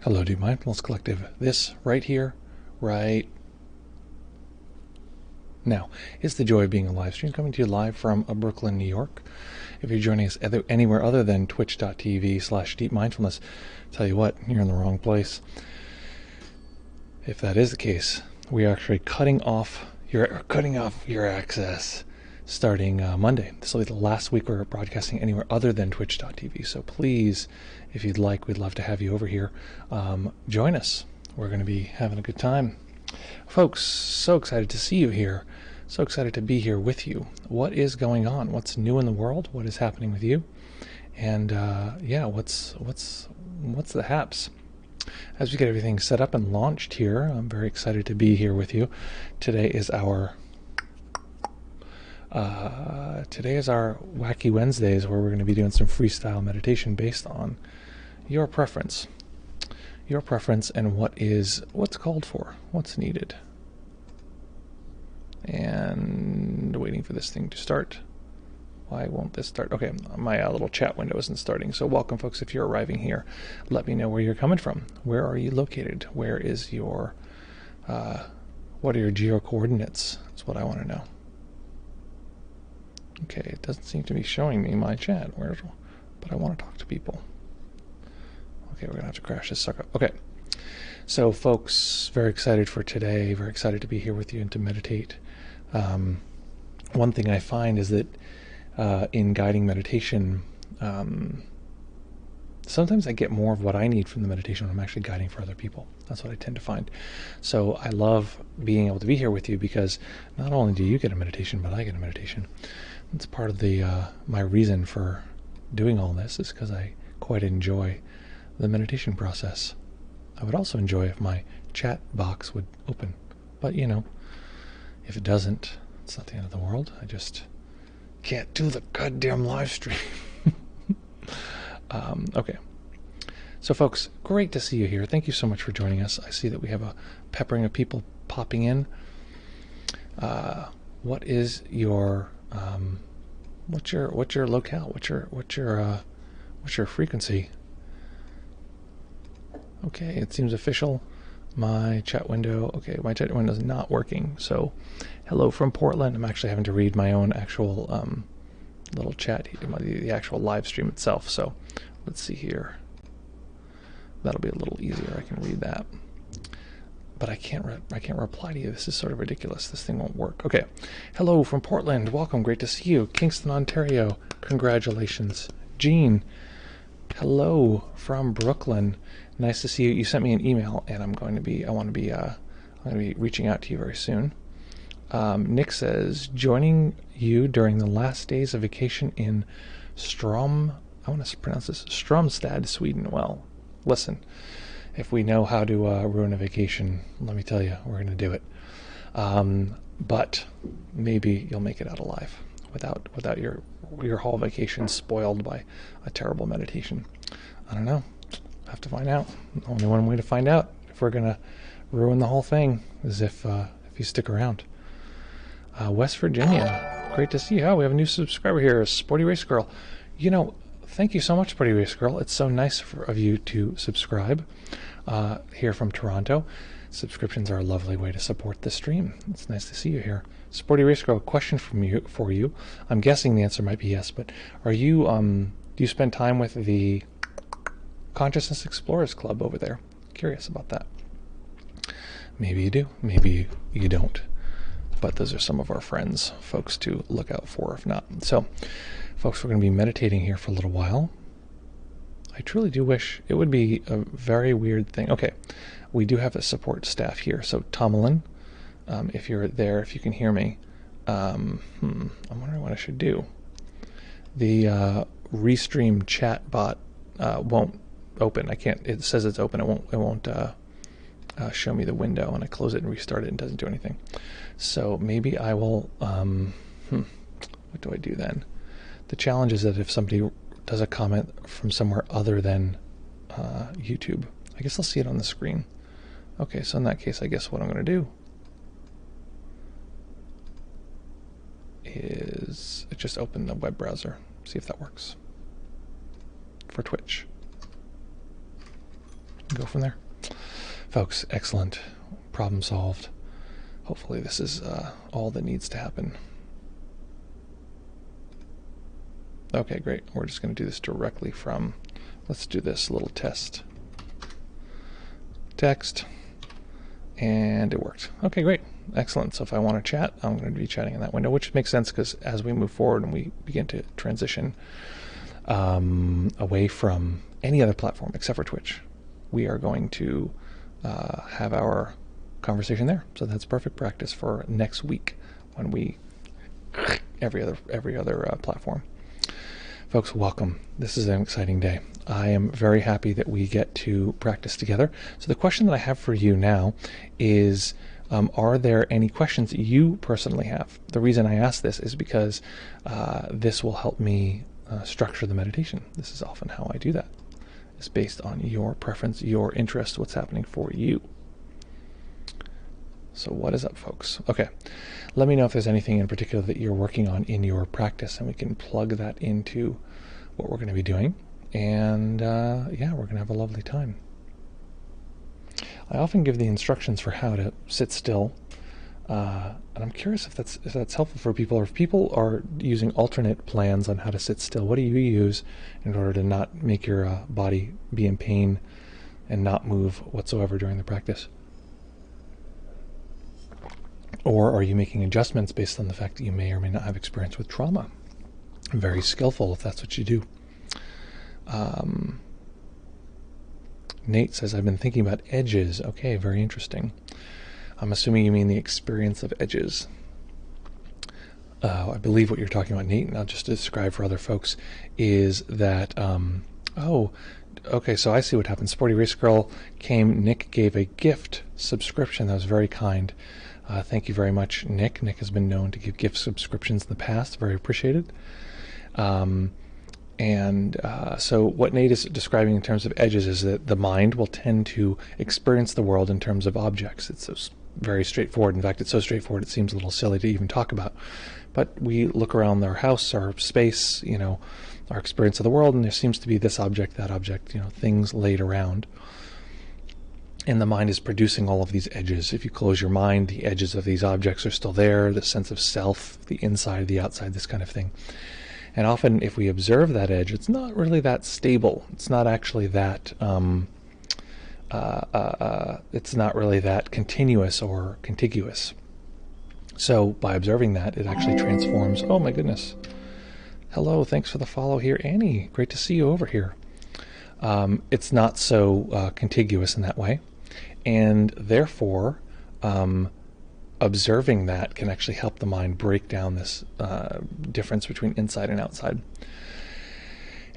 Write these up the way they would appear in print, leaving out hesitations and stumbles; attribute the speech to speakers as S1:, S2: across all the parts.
S1: Hello, Deep Mindfulness Collective. This right here, right now, is the joy of being a live stream coming to you live from Brooklyn, New York. If you're joining us anywhere other than twitch.tv/deepmindfulness, tell you what, you're in the wrong place. If that is the case, we are actually cutting off your access starting Monday. This will be the last week we're broadcasting anywhere other than twitch.tv. So please, if you'd like, we'd love to have you over here. Join us. We're going to be having a good time. Folks, so excited to see you here. So excited to be here with you. What is going on? What's new in the world? What is happening with you? And yeah, what's the haps? As we get everything set up and launched here, I'm very excited to be here with you. Today is our Wacky Wednesdays, where we're going to be doing some freestyle meditation based on your preference and what's called for, what's needed. And waiting for this thing to start. Why won't this start? Okay, my little chat window isn't starting. So welcome, folks. If you're arriving here, let me know where you're coming from. Where are you located? Where is your what are your geo coordinates? That's what I want to know. Okay, it doesn't seem to be showing me my chat. But I want to talk to people. Okay, we're going to have to crash this sucker. Okay, so folks, very excited for today. Very excited to be here with you and to meditate. One thing I find is that in guiding meditation, sometimes I get more of what I need from the meditation when I'm actually guiding for other people. That's what I tend to find. So I love being able to be here with you, because not only do you get a meditation, but I get a meditation. It's part of my reason for doing all this, is because I quite enjoy the meditation process. I would also enjoy if my chat box would open, but you know, if it doesn't, it's not the end of the world. I just can't do the goddamn live stream. Okay. So folks, great to see you here. Thank you so much for joining us. I see that we have a peppering of people popping in. What is your what's your locale? What's your frequency? Okay, it seems official. My chat window. Okay, my chat window is not working. So, hello from Portland. I'm actually having to read my own actual little chat, the actual live stream itself. So, let's see here. That'll be a little easier. I can read that, but I can't reply to you. This is sort of ridiculous. This thing won't work. Okay, hello from Portland. Welcome. Great to see you. Kingston, Ontario. Congratulations, Jean. Hello from Brooklyn. Nice to see you. You sent me an email, and I'm going to be reaching out to you very soon. Nick says, joining you during the last days of vacation in I want to pronounce this, Stromstad, Sweden. Well, listen, if we know how to ruin a vacation, let me tell you, we're going to do it. But maybe you'll make it out alive without your whole vacation spoiled by a terrible meditation. I don't know. Have to find out. Only one way to find out if we're going to ruin the whole thing is if you stick around. West Virginia, great to see you. Oh, we have a new subscriber here, Sporty Race Girl. You know, thank you so much, Sporty Race Girl. It's so nice of you to subscribe here from Toronto. Subscriptions are a lovely way to support the stream. It's nice to see you here. Sporty Race Girl, question for you. I'm guessing the answer might be yes, but are you do you spend time with the Consciousness Explorers Club over there? Curious about that. Maybe you do, maybe you don't. But those are some of our friends, folks to look out for if not. So, folks, we're going to be meditating here for a little while. I truly do wish it would be a very weird thing. Okay, we do have a support staff here. So, Tomalin, if you're there, if you can hear me, I'm wondering what I should do. The Restream chat bot won't open. I can't. It says it's open. It won't show me the window, and I close it and restart it and it doesn't do anything. So maybe I will. What do I do then? The challenge is that if somebody does a comment from somewhere other than YouTube, I guess I'll see it on the screen. Okay, so in that case, I guess what I'm going to do is just open the web browser, see if that works for Twitch. go from there. Folks, excellent. Problem solved. Hopefully this is all that needs to happen. Okay, great. We're just going to do this directly from, let's do this little test. Text. And it worked. Okay, great. Excellent. So if I want to chat, I'm going to be chatting in that window, which makes sense because as we move forward and we begin to transition away from any other platform except for Twitch, we are going to have our conversation there. So that's perfect practice for next week when we every other platform. Folks, welcome. This is an exciting day. I am very happy that we get to practice together. So the question that I have for you now is, are there any questions that you personally have? The reason I ask this is because this will help me structure the meditation. This is often how I do that. It's based on your preference, your interest, what's happening for you. So what is up, folks? Okay, let me know if there's anything in particular that you're working on in your practice, and we can plug that into what we're going to be doing. And yeah, we're going to have a lovely time. I often give the instructions for how to sit still, and I'm curious if that's helpful for people, or if people are using alternate plans on how to sit still. What do you use in order to not make your body be in pain and not move whatsoever during the practice? Or are you making adjustments based on the fact that you may or may not have experience with trauma? Very skillful if that's what you do. Nate says, I've been thinking about edges. Okay, very interesting. I'm assuming you mean the experience of edges. I believe what you're talking about, Nate, and I'll just describe for other folks, is that, oh, okay, so I see what happened. Sporty Race Girl came, Nick gave a gift subscription. That was very kind. Thank you very much, Nick. Nick has been known to give gift subscriptions in the past. Very appreciated. So what Nate is describing in terms of edges is that the mind will tend to experience the world in terms of objects. It's so very straightforward. In fact, it's so straightforward it seems a little silly to even talk about. But we look around our house, our space, our experience of the world, and there seems to be this object, that object, things laid around. And the mind is producing all of these edges. If you close your mind, the edges of these objects are still there, the sense of self, the inside, the outside, this kind of thing. And often if we observe that edge, it's not really that stable. It's not actually that, it's not really that continuous or contiguous. So by observing that, it actually transforms. Oh my goodness. Hello, thanks for the follow here, Annie. Great to see you over here. It's not so contiguous in that way. And therefore, observing that can actually help the mind break down this difference between inside and outside.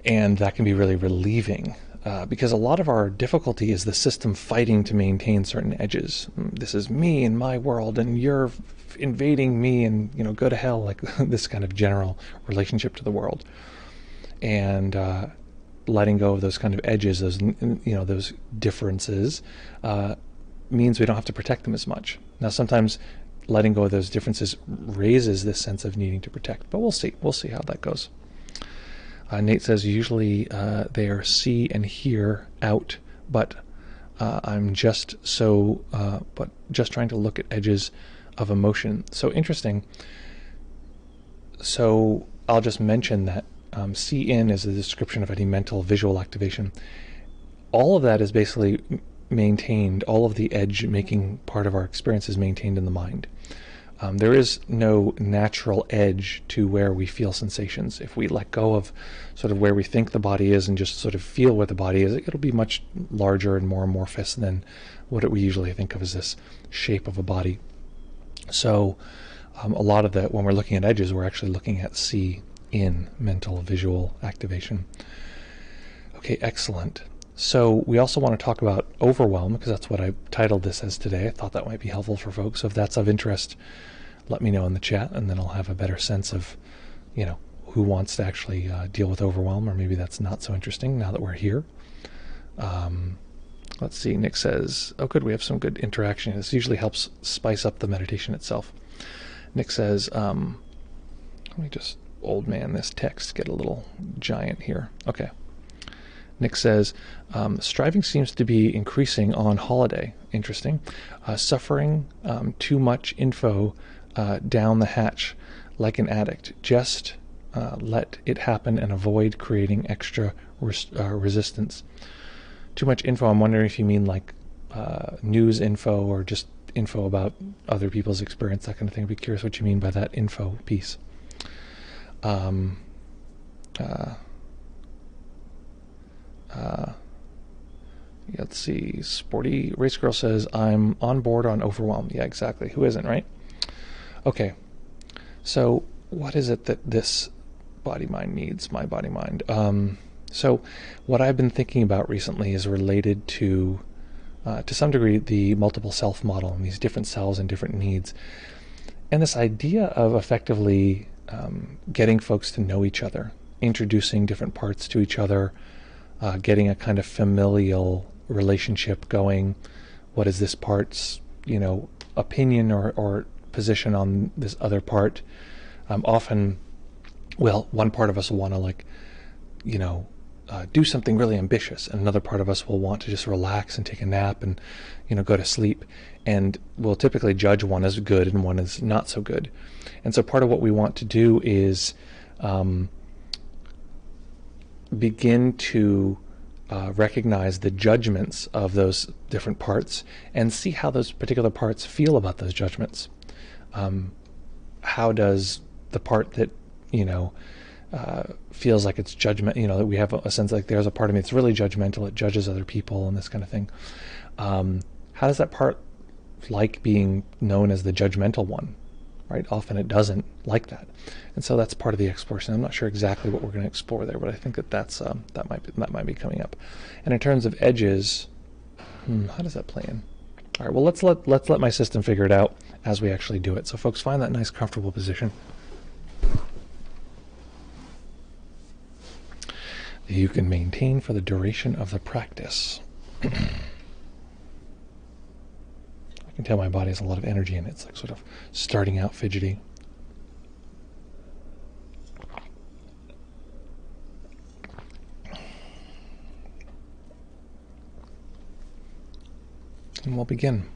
S1: And that can be really relieving, because a lot of our difficulty is the system fighting to maintain certain edges. This is me and my world, and you're invading me, and go to hell, like this kind of general relationship to the world. And letting go of those kind of edges, those differences, means we don't have to protect them as much. Now, sometimes letting go of those differences raises this sense of needing to protect, but we'll see. We'll see how that goes. Nate says, usually they are see and hear out, but I'm just trying to look at edges of emotion. So interesting. So I'll just mention that see in is a description of any mental visual activation. All of that is basically maintained, all of the edge making part of our experience is maintained in the mind. There is no natural edge to where we feel sensations. If we let go of sort of where we think the body is and just sort of feel where the body is, it'll be much larger and more amorphous than what we usually think of as this shape of a body. So a lot of that, when we're looking at edges, we're actually looking at see in mental visual activation. Okay, excellent. So we also want to talk about overwhelm, because that's what I titled this as today. I thought that might be helpful for folks. So if that's of interest, let me know in the chat, and then I'll have a better sense of, who wants to actually deal with overwhelm, or maybe that's not so interesting now that we're here. Let's see, Nick says, oh good, we have some good interaction. This usually helps spice up the meditation itself. Nick says, let me just old man this text, get a little giant here. Okay. Nick says, striving seems to be increasing on holiday. Interesting. Suffering too much info down the hatch like an addict. Just let it happen and avoid creating extra resistance. Too much info, I'm wondering if you mean like news info or just info about other people's experience, that kind of thing. I'd be curious what you mean by that info piece. Let's see. Sporty Race Girl says, I'm on board on overwhelm. Yeah, exactly. Who isn't, right? Okay. So what is it that this body-mind needs, my body-mind? So what I've been thinking about recently is related to some degree, the multiple self model and these different selves and different needs. And this idea of effectively getting folks to know each other, introducing different parts to each other, getting a kind of familial relationship going. What is this part's, opinion or position on this other part? Often, one part of us will want to do something really ambitious, and another part of us will want to just relax and take a nap and go to sleep, and we'll typically judge one as good and one as not so good. And so part of what we want to do is begin to recognize the judgments of those different parts and see how those particular parts feel about those judgments. How does the part that feels like it's judgment, that we have a sense like there's a part of me that's really judgmental, it judges other people and this kind of thing. How does that part like being known as the judgmental one? Right? Often it doesn't like that, and so that's part of the exploration. I'm not sure exactly what we're going to explore there, but I think that might be coming up. And in terms of edges, how does that play in? All right. Well, let's let my system figure it out as we actually do it. So, folks, find that nice, comfortable position that you can maintain for the duration of the practice. I can tell my body has a lot of energy in it. It's like sort of starting out fidgety. And we'll begin.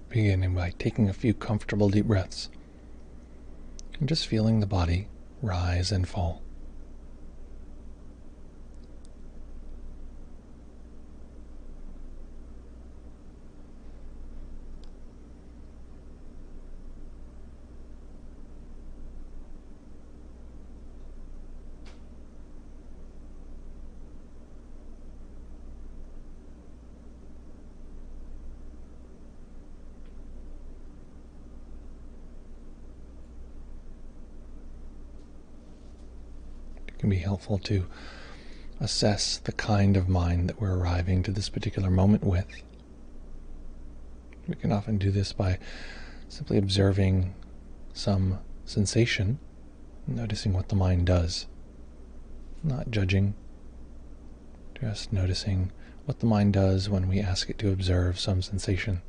S1: Beginning by taking a few comfortable deep breaths and just feeling the body rise and fall. Can be helpful to assess the kind of mind that we're arriving to this particular moment with. We can often do this by simply observing some sensation, noticing what the mind does, not judging, just noticing what the mind does when we ask it to observe some sensation.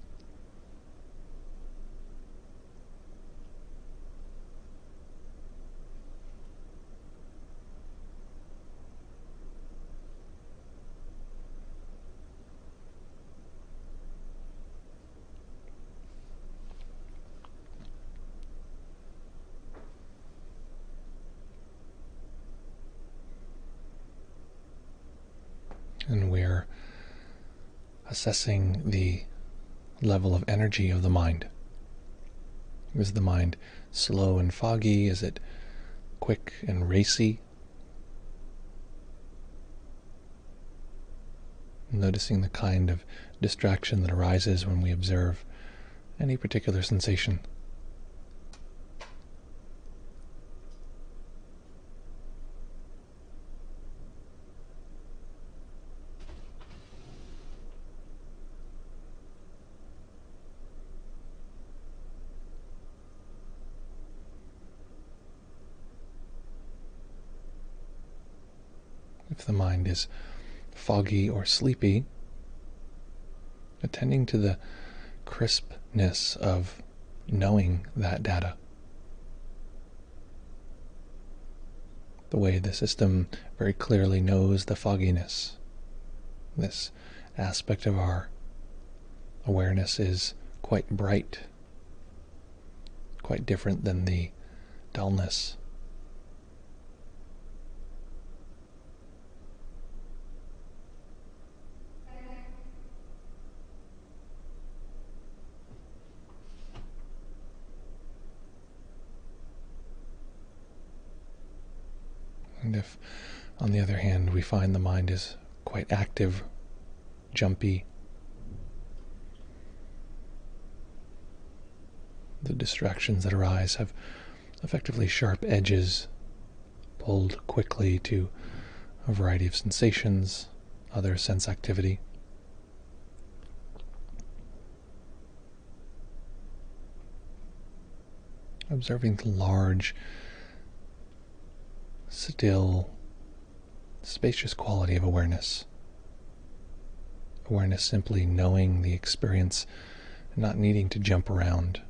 S1: assessing the level of energy of the mind. Is the mind slow and foggy? Is it quick and racy? Noticing the kind of distraction that arises when we observe any particular sensation. If the mind is foggy or sleepy, attending to the crispness of knowing that data. The way the system very clearly knows the fogginess. This aspect of our awareness is quite bright, quite different than the dullness. And if, on the other hand, we find the mind is quite active, jumpy, the distractions that arise have effectively sharp edges, pulled quickly to a variety of sensations, other sense activity. Observing the large, still, spacious quality of awareness. Awareness simply knowing the experience, not needing to jump around.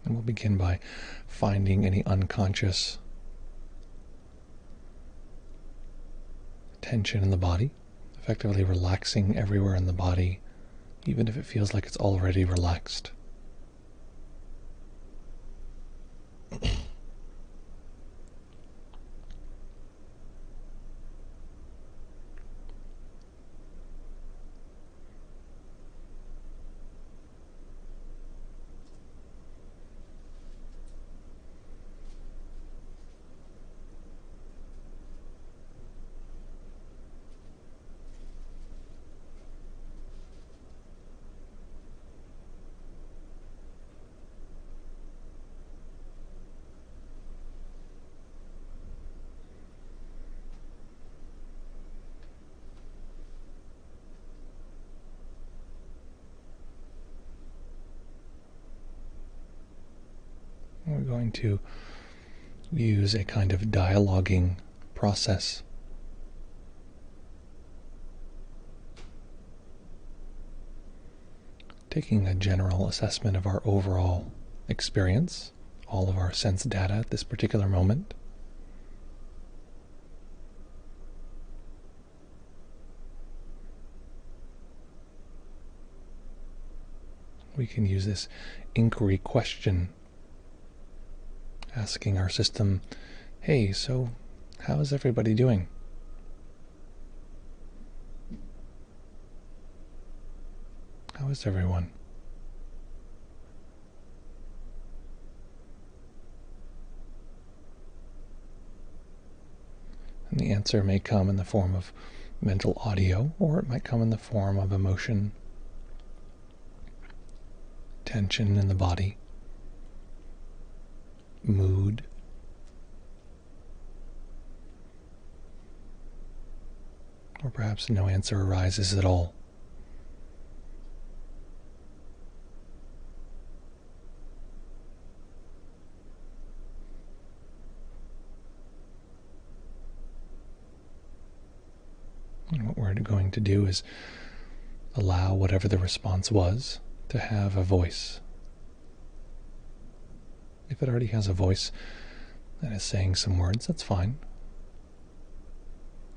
S1: And we'll begin by finding any unconscious tension in the body, effectively relaxing everywhere in the body, even if it feels like it's already relaxed. We're going to use a kind of dialoguing process. Taking a general assessment of our overall experience, all of our sense data at this particular moment. We can use this inquiry question, asking our system, hey, so how is everybody doing? How is everyone? And the answer may come in the form of mental audio, or it might come in the form of emotion, tension in the body, mood, or perhaps no answer arises at all. And what we're going to do is allow whatever the response was to have a voice. If it already has a voice and is saying some words, that's fine.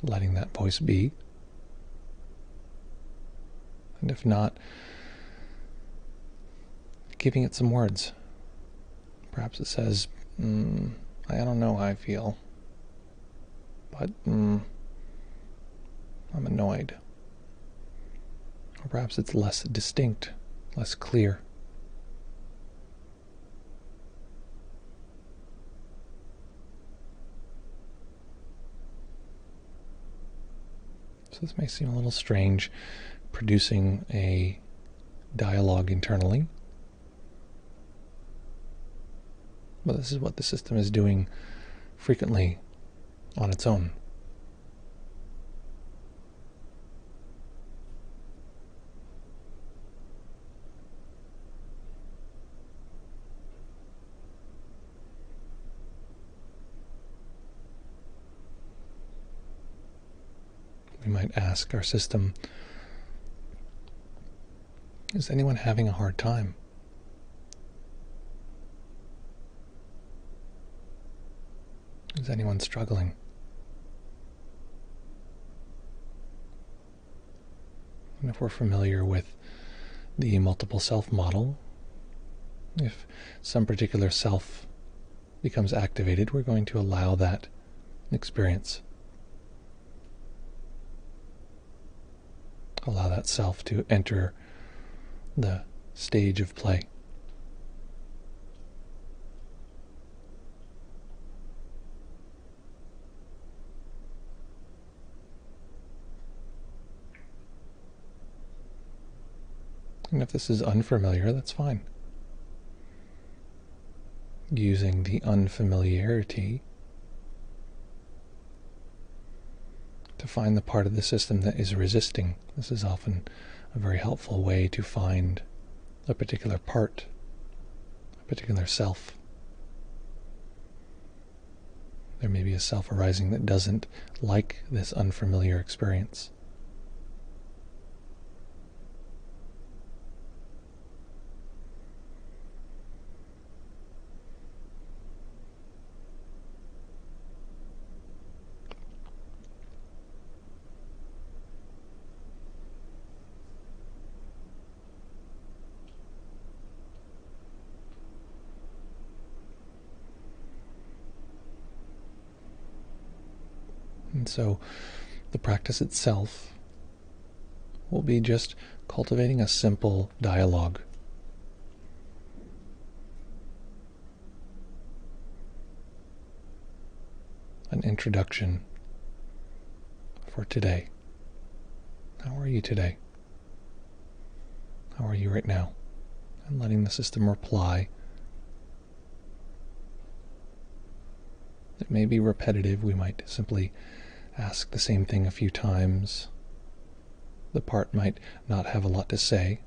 S1: Letting that voice be. And if not, giving it some words. Perhaps it says, I don't know how I feel, but I'm annoyed. Or perhaps it's less distinct, less clear. So this may seem a little strange, producing a dialogue internally. But this is what the system is doing frequently on its own. We might ask our system, is anyone having a hard time? Is anyone struggling? And if we're familiar with the multiple self model, if some particular self becomes activated, we're going to allow that experience. Allow that self to enter the stage of play. And if this is unfamiliar, that's fine. Using the unfamiliarity to find the part of the system that is resisting. This is often a very helpful way to find a particular part, a particular self. There may be a self arising that doesn't like this unfamiliar experience. And so the practice itself will be just cultivating a simple dialogue. An introduction for today. How are you today? How are you right now? And letting the system reply. It may be repetitive. We might simply ask the same thing a few times. The part might not have a lot to say.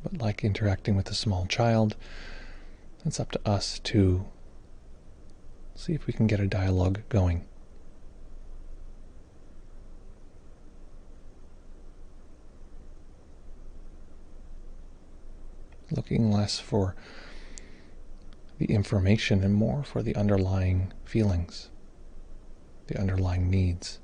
S1: But like interacting with a small child, it's up to us to see if we can get a dialogue going. Looking less for the information and more for the underlying feelings, the underlying needs.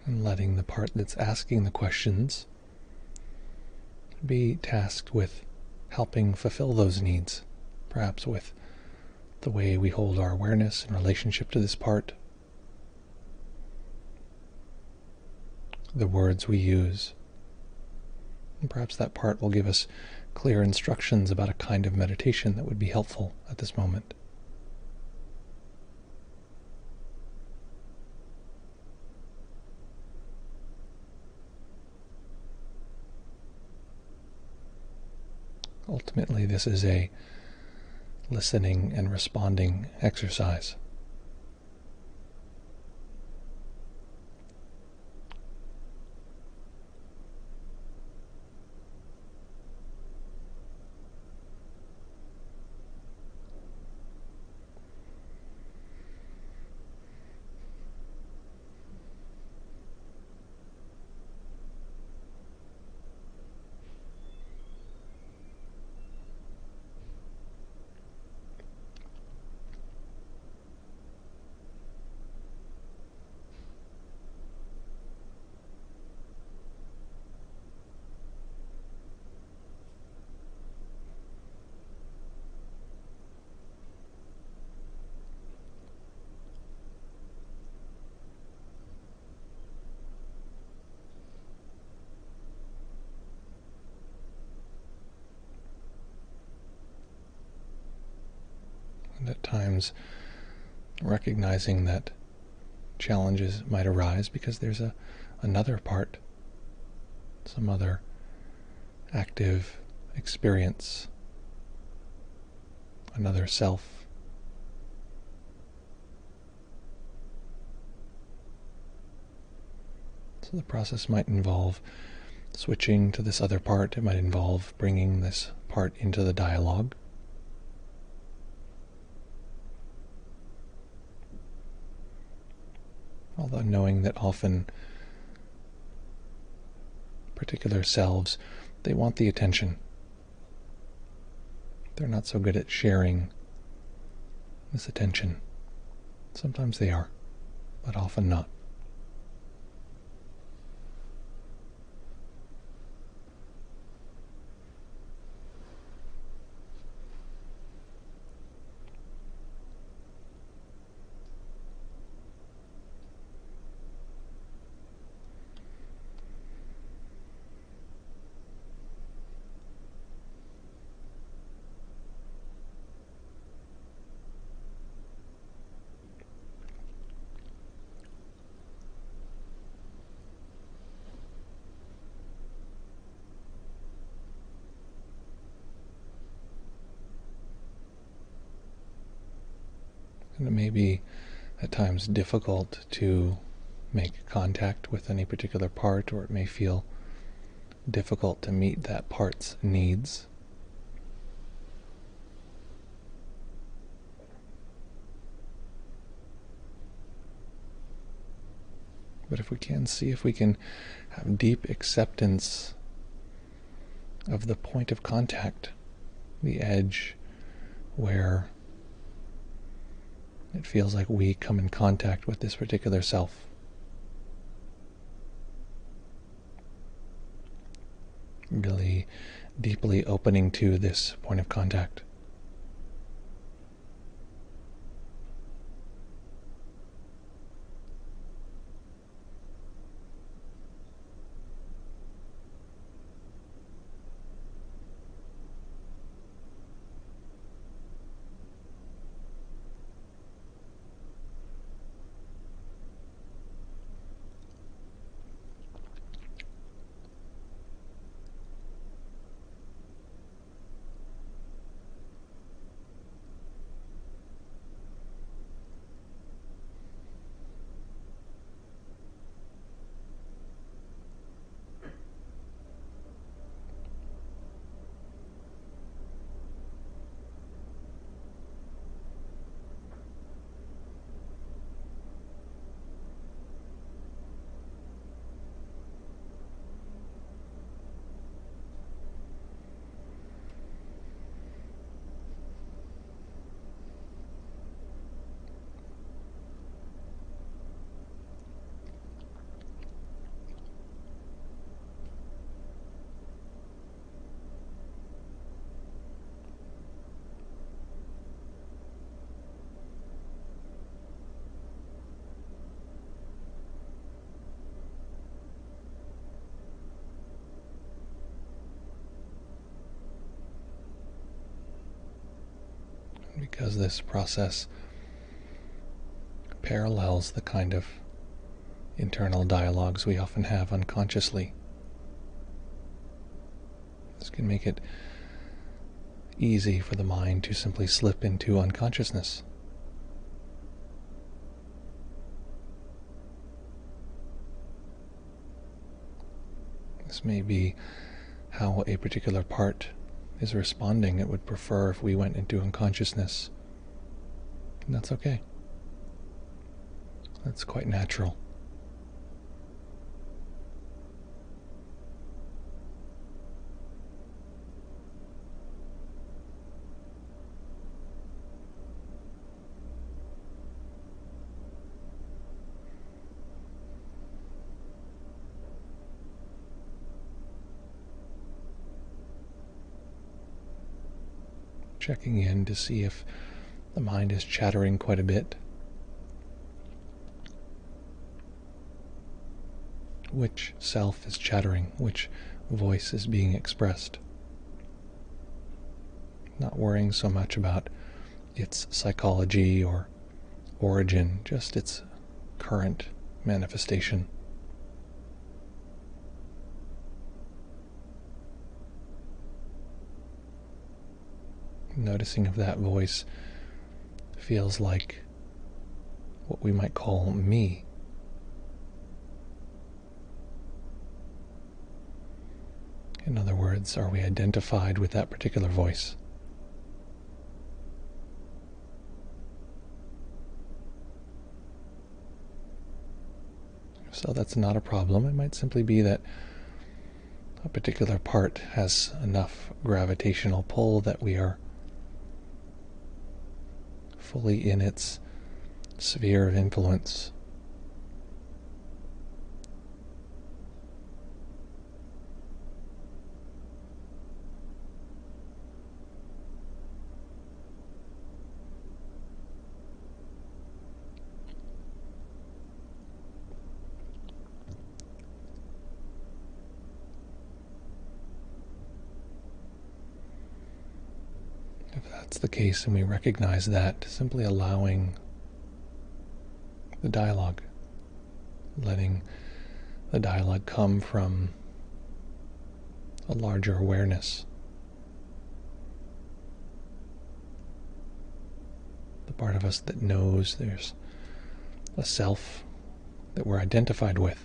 S1: And letting the part that's asking the questions be tasked with helping fulfill those needs, perhaps with the way we hold our awareness in relationship to this part, the words we use, and perhaps that part will give us clear instructions about a kind of meditation that would be helpful at this moment. Ultimately, this is a listening and responding exercise. And at times, recognizing that challenges might arise because there's another part, some other active experience, another self. So the process might involve switching to this other part. It might involve bringing this part into the dialogue. Although knowing that often particular selves, they want the attention. They're not so good at sharing this attention. Sometimes they are, but often not. And it may be at times difficult to make contact with any particular part, or it may feel difficult to meet that part's needs. But if we can see if we can have deep acceptance of the point of contact, the edge where it feels like we come in contact with this particular self. Really deeply opening to this point of contact. Because this process parallels the kind of internal dialogues we often have unconsciously. This can make it easy for the mind to simply slip into unconsciousness. This may be how a particular part is responding. It would prefer if we went into unconsciousness. And that's okay. That's quite natural. Checking in to see if the mind is chattering quite a bit. Which self is chattering? Which voice is being expressed? Not worrying so much about its psychology or origin, just its current manifestation. Noticing if that voice feels like what we might call me. In other words, are we identified with that particular voice? So that's not a problem. It might simply be that a particular part has enough gravitational pull that we are fully in its sphere of influence. If that's the case and we recognize that, simply allowing the dialogue, letting the dialogue come from a larger awareness, the part of us that knows there's a self that we're identified with.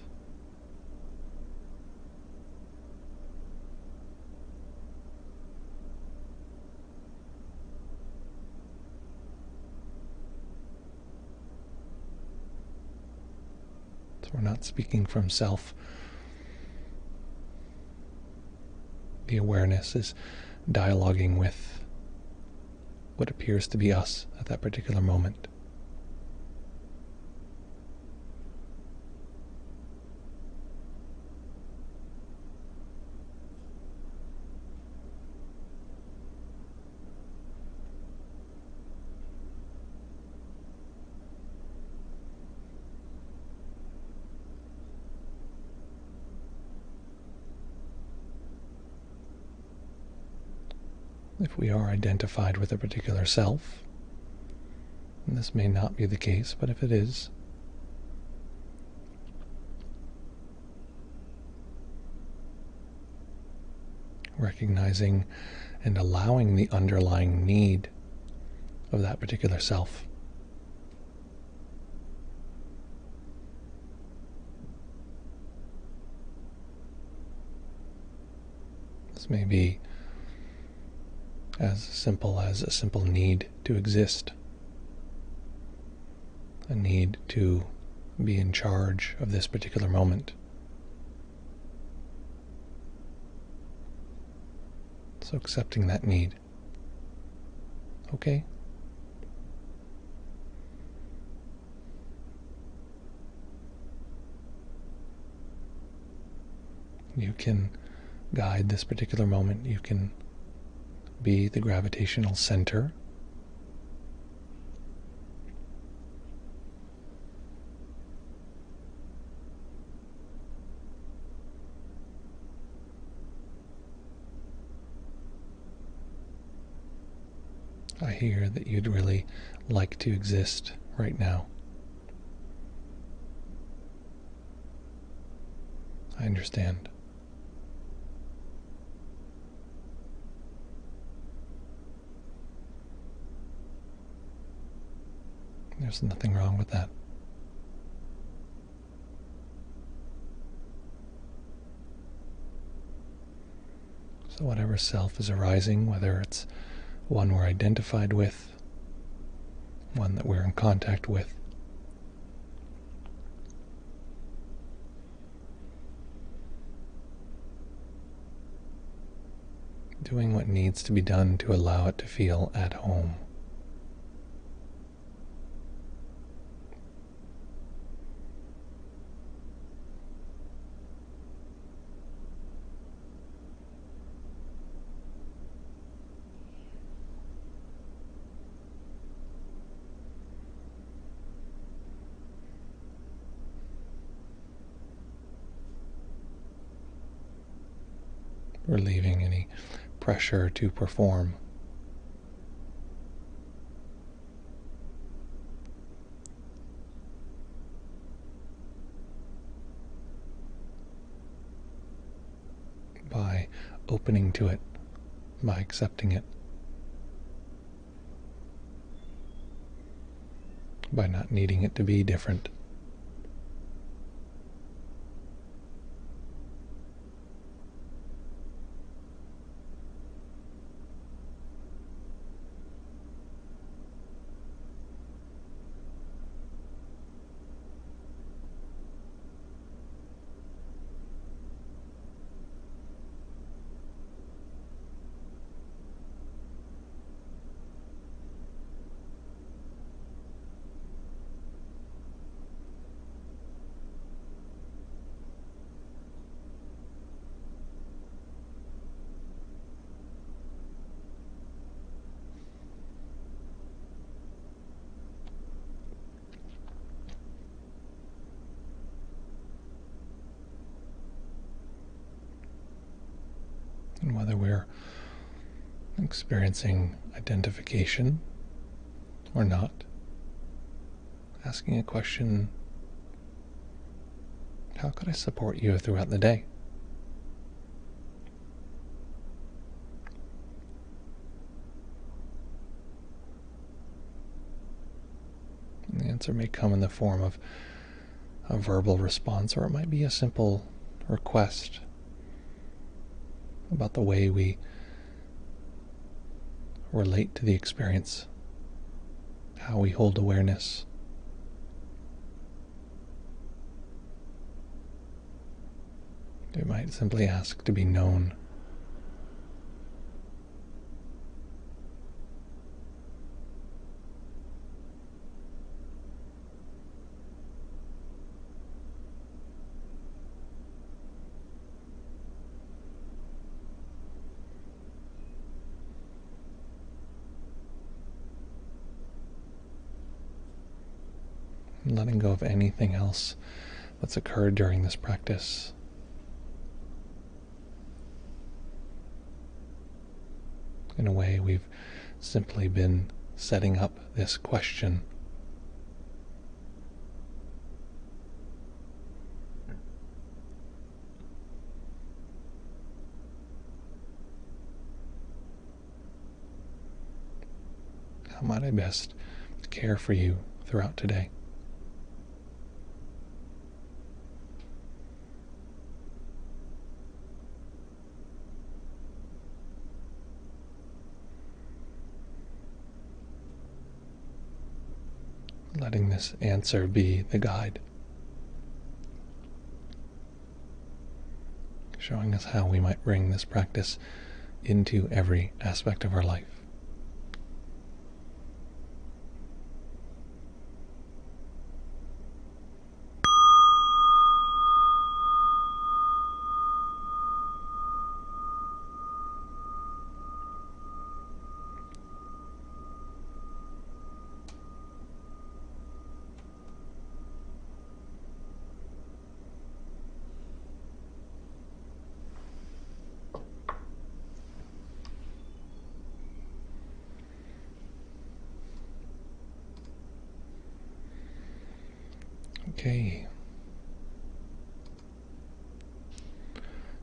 S1: So we're not speaking from self. The awareness is dialoguing with what appears to be us at that particular moment. If we are identified with a particular self, and this may not be the case, but if it is, recognizing and allowing the underlying need of that particular self. This may be as simple as a simple need to exist, a need to be in charge of this particular moment. So accepting that need. Okay? You can guide this particular moment. You can be the gravitational center. I hear that you'd really like to exist right now. I understand. There's nothing wrong with that. So whatever self is arising, whether it's one we're identified with, one that we're in contact with, doing what needs to be done to allow it to feel at home. Relieving any pressure to perform. opening to it, by accepting it, by not needing it to be different. And whether we're experiencing identification or not, asking a question, how could I support you throughout the day? And the answer may come in the form of a verbal response, or it might be a simple request about the way we relate to the experience, how we hold awareness. We might simply ask to be known. Letting go of anything else that's occurred during this practice. In a way, we've simply been setting up this question. How might I best care for you throughout today? Letting this answer be the guide, showing us how we might bring this practice into every aspect of our life. Okay.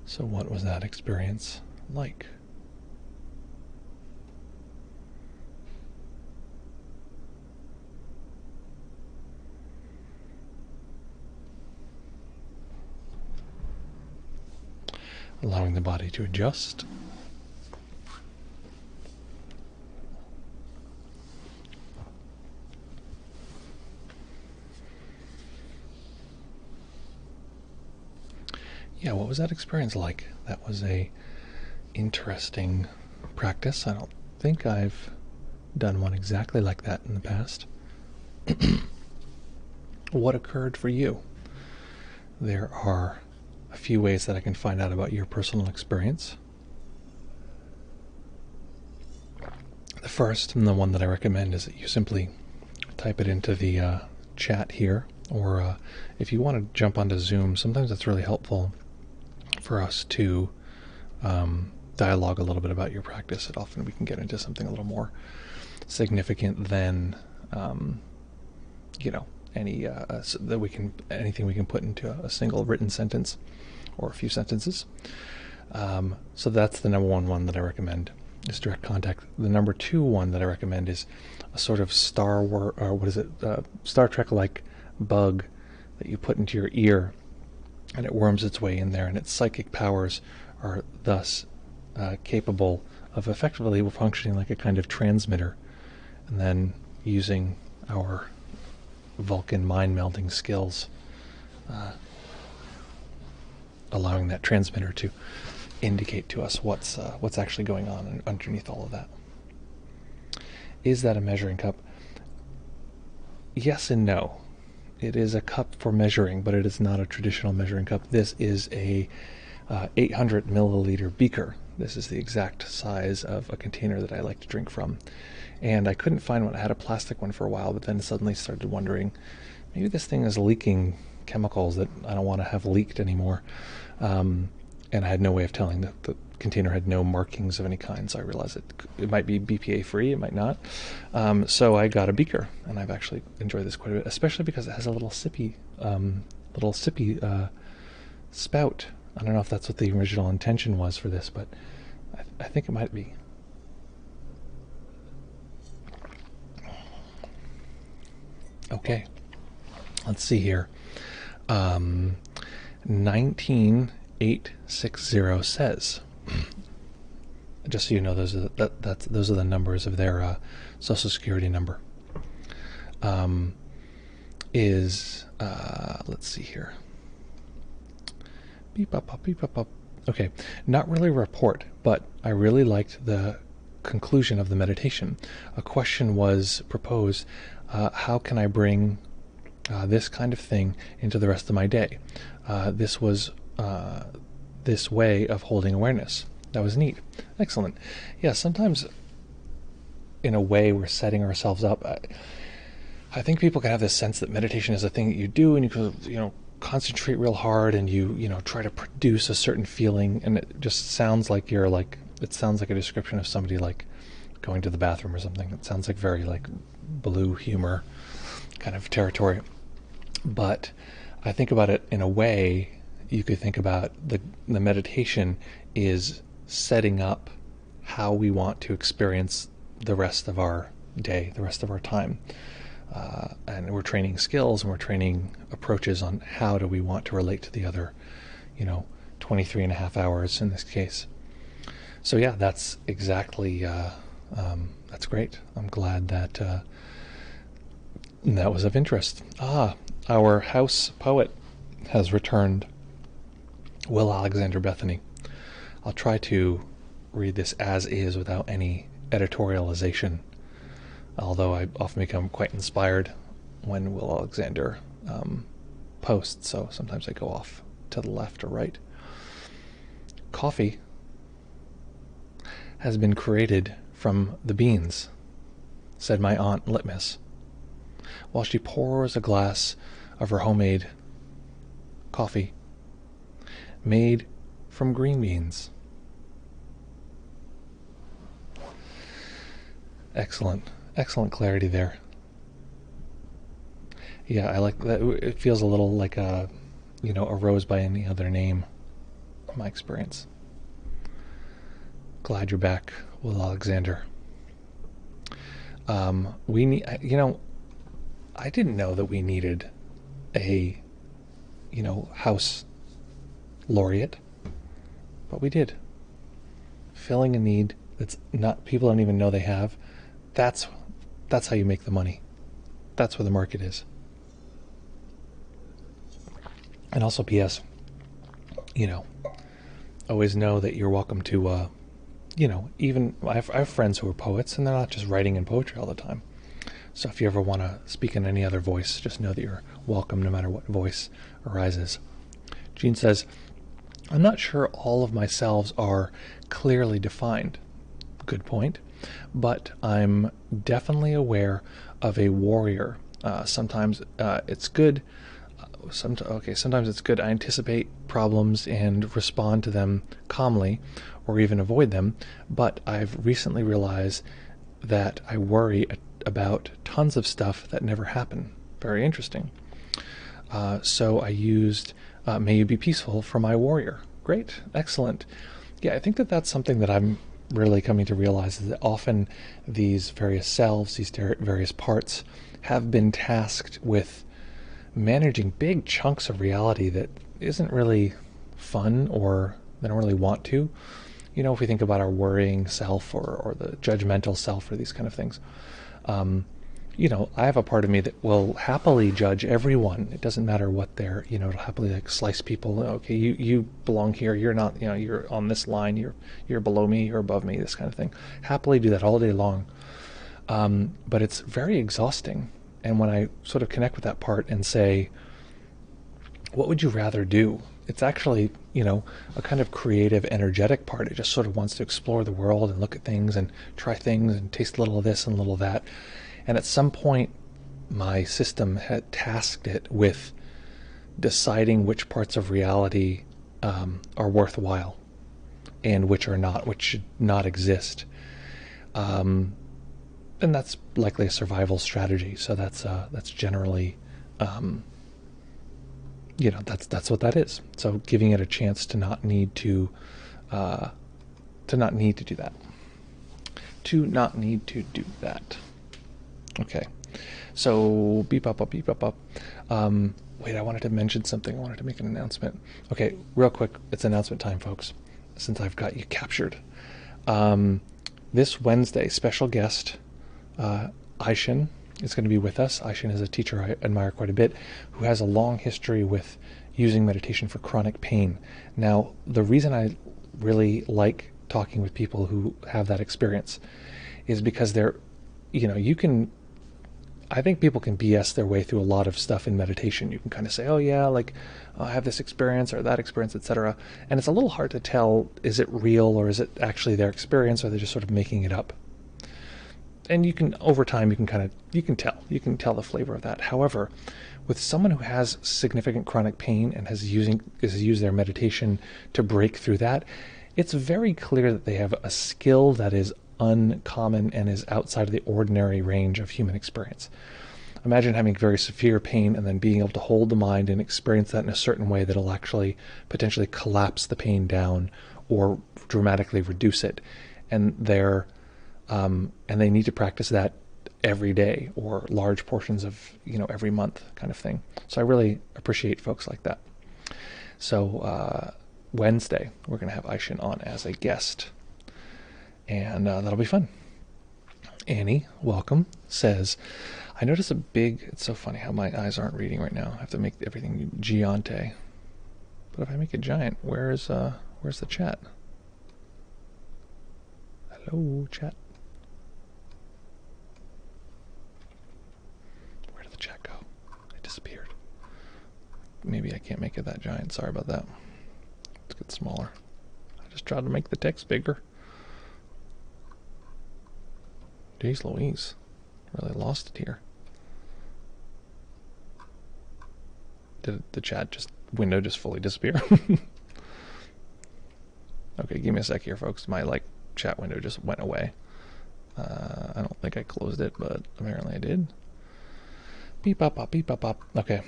S1: So what was that experience like? Allowing the body to adjust. Yeah, what was that experience like? That was a interesting practice. I don't think I've done one exactly like that in the past. What occurred for you? There are a few ways that I can find out about your personal experience. The first, and the one that I recommend, is that you simply type it into the chat here, or if you want to jump onto Zoom, sometimes it's really helpful for us to dialogue a little bit about your practice. And often we can get into something a little more significant than anything we can put into a single written sentence or a few sentences. So that's the number one that I recommend, is direct contact. The number two one that I recommend is a sort of Star Trek-like bug that you put into your ear, and it worms its way in there, and its psychic powers are thus capable of effectively functioning like a kind of transmitter, and then using our Vulcan mind-melding skills, allowing that transmitter to indicate to us what's actually going on underneath all of that. Is that a measuring cup? Yes and no. It is a cup for measuring, but it is not a traditional measuring cup. This is a 800 milliliter beaker. This is the exact size of a container that I like to drink from. And I couldn't find one. I had a plastic one for a while, but then suddenly started wondering, maybe this thing is leaking chemicals that I don't want to have leaked anymore. And I had no way of telling. The container had no markings of any kind, so I realized it might be BPA free, it might not. So I got a beaker, and I've actually enjoyed this quite a bit, especially because it has a little sippy spout. I don't know if that's what the original intention was for this, but I think it might be. Okay, let's see here. 19860 says, just so you know, those are the numbers of their social security number. Let's see here. Beep up, beep up. Okay, not really a report, but I really liked the conclusion of the meditation. A question was proposed: how can I bring this kind of thing into the rest of my day? This was this way of holding awareness. That was neat. Excellent. Yeah, sometimes in a way we're setting ourselves up. I think people can have this sense that meditation is a thing that you do, and you can, concentrate real hard, and you try to produce a certain feeling, and it just sounds like it sounds like a description of somebody like going to the bathroom or something. It sounds like very like blue humor kind of territory. But I think about it in a way, you could think about the meditation is setting up how we want to experience the rest of our day, the rest of our time. And we're training skills, and we're training approaches on how do we want to relate to the other, 23 and a half hours in this case. So yeah, that's exactly, that's great. I'm glad that that was of interest. Our house poet has returned, Will Alexander Bethany. I'll try to read this as is without any editorialization, although I often become quite inspired when Will Alexander posts, so sometimes I go off to the left or right. Coffee has been created from the beans, said my Aunt Litmus, while she pours a glass of her homemade coffee made from green beans. Excellent clarity there. Yeah, I like that. It feels a little like a rose by any other name, in my experience. Glad you're back, Will Alexander. We need, I didn't know that we needed a, house laureate, but we did. Filling a need that's not, people don't even know they have. That's how you make the money. That's where the market is. And also, P.S., always know that you're welcome to, even, I have friends who are poets, and they're not just writing in poetry all the time. So if you ever want to speak in any other voice, just know that you're welcome no matter what voice arises. Jean says, I'm not sure all of my selves are clearly defined. Good point. But I'm definitely aware of a worrier. Sometimes it's good. Sometimes it's good. I anticipate problems and respond to them calmly, or even avoid them. But I've recently realized that I worry about tons of stuff that never happen. Very interesting. So I used "May you be peaceful" for my worrier. Great, excellent. Yeah, I think that that's something that I'm really coming to realize, is that often these various selves, these various parts, have been tasked with managing big chunks of reality that isn't really fun, or they don't really want to. You know, if we think about our worrying self, or the judgmental self, or these kind of things, you know, I have a part of me that will happily judge everyone. It doesn't matter what they're, you know, it'll happily like slice people. Okay, you belong here. You're not, you know, you're on this line. You're below me. You're above me. This kind of thing. Happily do that all day long. But it's very exhausting. And when I sort of connect with that part and say, what would you rather do? It's actually, you know, a kind of creative, energetic part. It just sort of wants to explore the world and look at things and try things and taste a little of this and a little of that. And at some point, my system had tasked it with deciding which parts of reality are worthwhile and which are not, which should not exist. And that's likely a survival strategy. So that's generally, you know, that's what that is. So giving it a chance to not need to do that. To not need to do that. Okay, so beep up. Wait, I wanted to mention something. I wanted to make an announcement. Okay, real quick, it's announcement time, folks, since I've got you captured. This Wednesday, special guest, Aishin, is going to be with us. Aishin is a teacher I admire quite a bit, who has a long history with using meditation for chronic pain. Now, the reason I really like talking with people who have that experience is because they're, you know, I think people can BS their way through a lot of stuff in meditation. You can kind of say, oh yeah, like I have this experience or that experience, etc. And it's a little hard to tell, is it real or is it actually their experience, or they're just sort of making it up. And you can, over time, you can tell the flavor of that. However, with someone who has significant chronic pain and has used their meditation to break through that, it's very clear that they have a skill that is uncommon and is outside of the ordinary range of human experience. Imagine having very severe pain and then being able to hold the mind and experience that in a certain way that'll actually potentially collapse the pain down or dramatically reduce it. And they need to practice that every day or large portions of, you know, every month kind of thing. So I really appreciate folks like that. So Wednesday, we're going to have Aishin on as a guest. And that'll be fun. Annie, welcome, says, I notice it's so funny how my eyes aren't reading right now. I have to make everything giante. But if I make it giant, where's the chat? Hello, chat. Where did the chat go? It disappeared. Maybe I can't make it that giant. Sorry about that. Let's get smaller. I just tried to make the text bigger. Jeez Louise, really lost it here. Did the chat window just fully disappear? Okay, give me a sec here, folks. My chat window just went away. I don't think I closed it, but apparently I did. Beep up. Okay,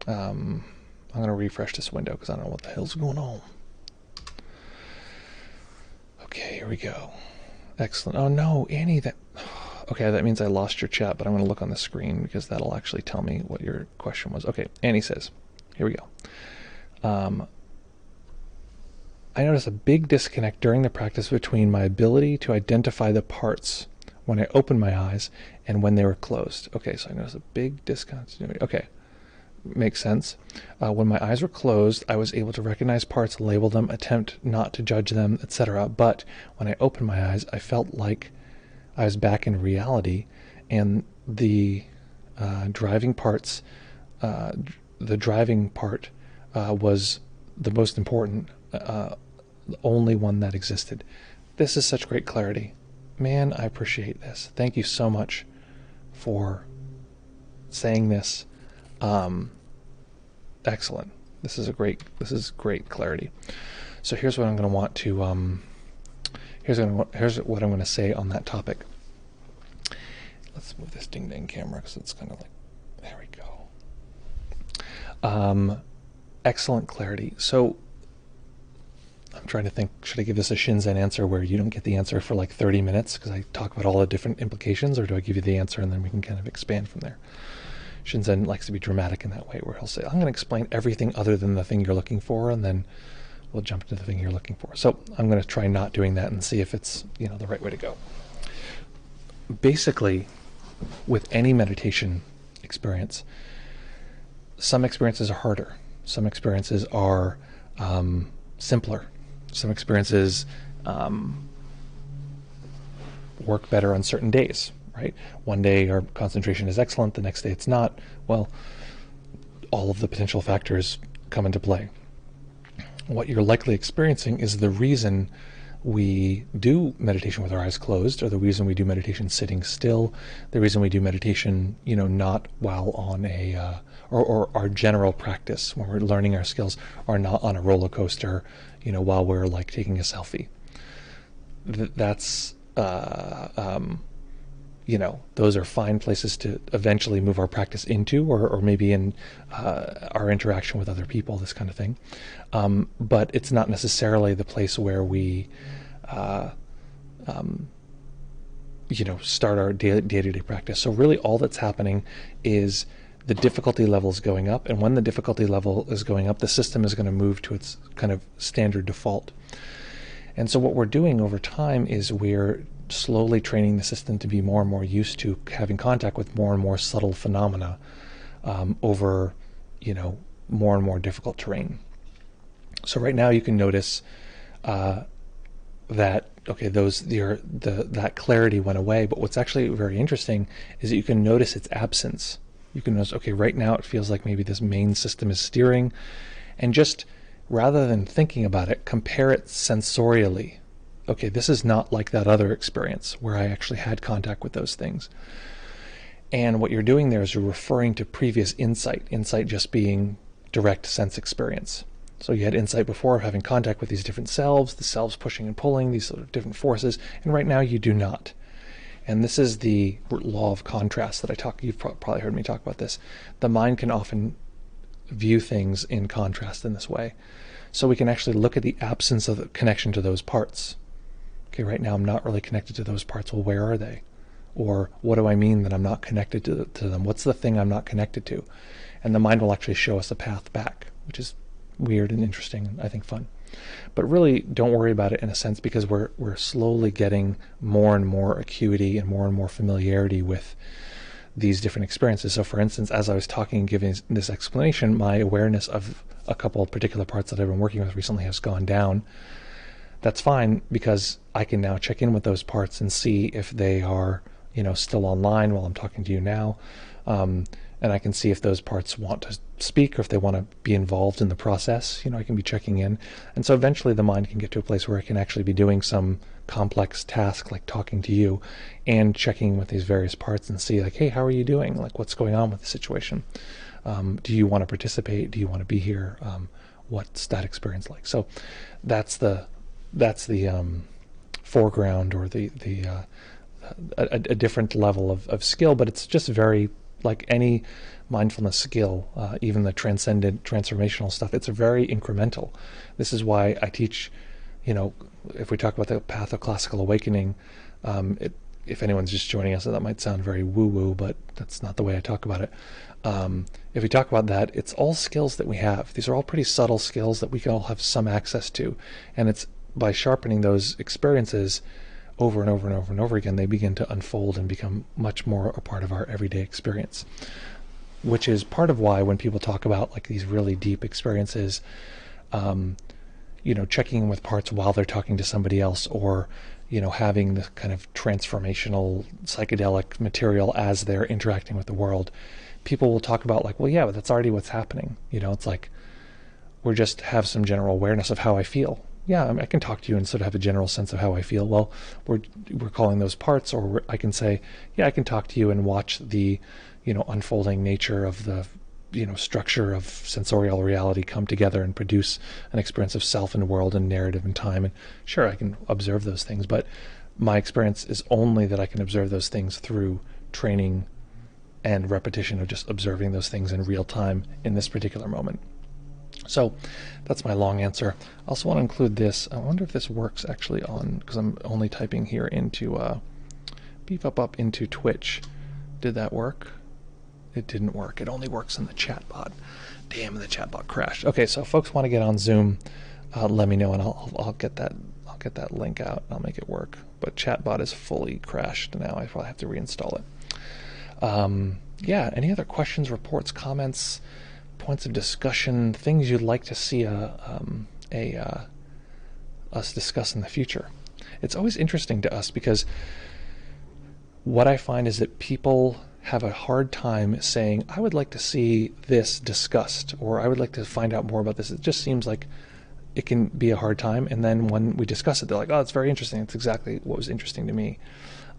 S1: I'm gonna refresh this window because I don't know what the hell's going on. Okay, here we go. Excellent. Oh no, Annie, okay, that means I lost your chat, but I'm going to look on the screen because that'll actually tell me what your question was. Okay, Annie says, here we go. I notice a big disconnect during the practice between my ability to identify the parts when I opened my eyes and when they were closed. Okay, so I notice a big discontinuity. Okay, makes sense. When my eyes were closed, I was able to recognize parts, label them, attempt not to judge them, etc. But when I opened my eyes, I felt like I was back in reality, and the driving part was the most important, the only one that existed. This is such great clarity. Man, I appreciate this. Thank you so much for saying this. Excellent. This is great clarity. So here's what I'm going to want to here's what I'm going to say on that topic. Let's move this ding dang camera because it's kind of like, there we go. Excellent clarity. So I'm trying to think, should I give this a Shinzen answer where you don't get the answer for like 30 minutes because I talk about all the different implications, or do I give you the answer and then we can kind of expand from there? Shinzen likes to be dramatic in that way, where he'll say, I'm going to explain everything other than the thing you're looking for, and then we'll jump into the thing you're looking for. So I'm going to try not doing that and see if it's, you know, the right way to go. Basically, with any meditation experience, some experiences are harder. Some experiences are simpler. Some experiences work better on certain days, right? One day our concentration is excellent, the next day it's not. Well, all of the potential factors come into play. What you're likely experiencing is the reason we do meditation with our eyes closed, or the reason we do meditation sitting still, the reason we do meditation, you know, not while on a, or our general practice when we're learning our skills are not on a roller coaster, you know, while we're like taking a selfie. That's, you know, those are fine places to eventually move our practice into, or maybe in our interaction with other people, this kind of thing. But it's not necessarily the place where we, you know, start our day-to-day practice. So really all that's happening is the difficulty level is going up, and when the difficulty level is going up, the system is going to move to its kind of standard default. And so what we're doing over time is we're slowly training the system to be more and more used to having contact with more and more subtle phenomena over, you know, more and more difficult terrain. So right now you can notice that, okay, that clarity went away, but what's actually very interesting is that you can notice its absence. You can notice, okay, right now it feels like maybe this main system is steering, and just rather than thinking about it, compare it sensorially. Okay, this is not like that other experience where I actually had contact with those things. And what you're doing there is you're referring to previous insight just being direct sense experience. So you had insight before of having contact with these different selves, the selves pushing and pulling, these sort of different forces, and right now you do not. And this is the law of contrast that you've probably heard me talk about this. The mind can often view things in contrast in this way. So we can actually look at the absence of the connection to those parts. Okay, right now I'm not really connected to those parts. Well, where are they? Or what do I mean that I'm not connected to them? What's the thing I'm not connected to? And the mind will actually show us a path back, which is weird and interesting, and I think fun. But really don't worry about it in a sense, because we're slowly getting more and more acuity and more familiarity with these different experiences. So for instance, as I was talking and giving this explanation, my awareness of a couple of particular parts that I've been working with recently has gone down. That's fine, because I can now check in with those parts and see if they are, you know, still online while I'm talking to you now. And I can see if those parts want to speak or if they want to be involved in the process. You know, I can be checking in. And so eventually the mind can get to a place where it can actually be doing some complex task like talking to you and checking with these various parts and see like, hey, how are you doing? Like, what's going on with the situation? Do you want to participate? Do you want to be here? What's that experience like? So that's the foreground, or a different level of skill, but it's just very like any mindfulness skill, even the transcendent transformational stuff, it's very incremental. This is why I teach, you know, if we talk about the path of classical awakening, if anyone's just joining us, that might sound very woo-woo, but that's not the way I talk about it. If we talk about that, it's all skills that we have. These are all pretty subtle skills that we can all have some access to. And it's by sharpening those experiences over and over and over and over again, they begin to unfold and become much more a part of our everyday experience. Which is part of why when people talk about like these really deep experiences, you know, checking in with parts while they're talking to somebody else, or, you know, having the kind of transformational psychedelic material as they're interacting with the world, people will talk about like, well, yeah, but that's already what's happening. You know, it's like, we're just have some general awareness of how I feel. Yeah, I mean, I can talk to you and sort of have a general sense of how I feel. Well, we're calling those parts, or I can say, yeah, I can talk to you and watch the, you know, unfolding nature of the, you know, structure of sensorial reality come together and produce an experience of self and world and narrative and time. And sure, I can observe those things, but my experience is only that I can observe those things through training and repetition of just observing those things in real time in this particular moment. So that's my long answer. I also want to include this. I wonder if this works actually on, because I'm only typing here into beef up into Twitch. Did that work? It didn't work. It only works in the chat bot. Damn, the chat bot crashed. Okay, so if folks want to get on Zoom, let me know, and I'll get that link out. I'll make it work. But chatbot is fully crashed now. I probably have to reinstall it. Yeah. Any other questions, reports, comments, points of discussion, things you'd like to see us discuss in the future? It's always interesting to us because what I find is that people have a hard time saying, I would like to see this discussed, or I would like to find out more about this. It just seems like it can be a hard time, and then when we discuss it, they're like, oh, it's very interesting. It's exactly what was interesting to me.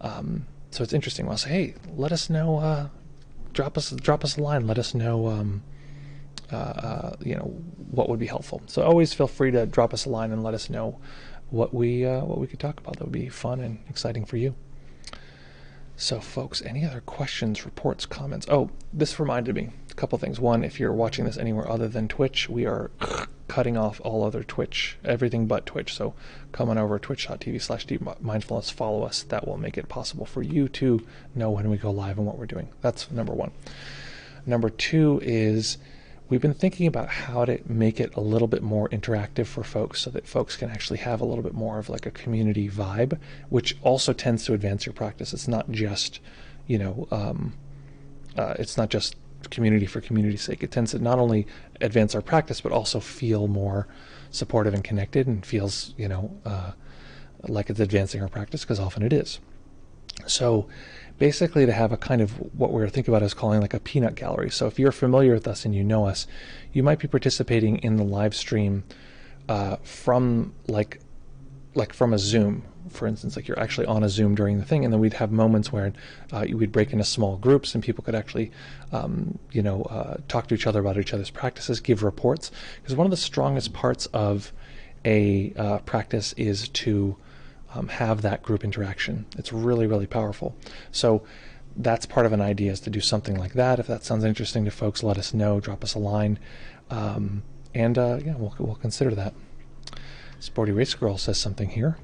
S1: So it's interesting. I'll say, hey, let us know, drop us a line. Let us know, what would be helpful. So always feel free to drop us a line and let us know what we could talk about. That would be fun and exciting for you. So folks, any other questions, reports, comments? Oh, this reminded me a couple things. One, if you're watching this anywhere other than Twitch, we are cutting off all other Twitch, everything but Twitch. So come on over to twitch.tv/deepmindfulness, follow us. That will make it possible for you to know when we go live and what we're doing. That's number one. Number two is we've been thinking about how to make it a little bit more interactive for folks so that folks can actually have a little bit more of like a community vibe, which also tends to advance your practice. It's not just, it's not just community for community's sake. It tends to not only advance our practice, but also feel more supportive and connected, and feels, like it's advancing our practice, because often it is. So basically, to have a kind of what we're thinking about is calling like a peanut gallery. So if you're familiar with us and you know us, you might be participating in the live stream from like from a Zoom, for instance. Like you're actually on a Zoom during the thing, and then we'd have moments where we'd break into small groups and people could actually talk to each other about each other's practices, give reports. Because one of the strongest parts of a practice is to have that group interaction. It's really, really powerful. So that's part of an idea, is to do something like that. If that sounds interesting to folks, let us know, drop us a line, we'll consider that. Sporty Race Girl says something here.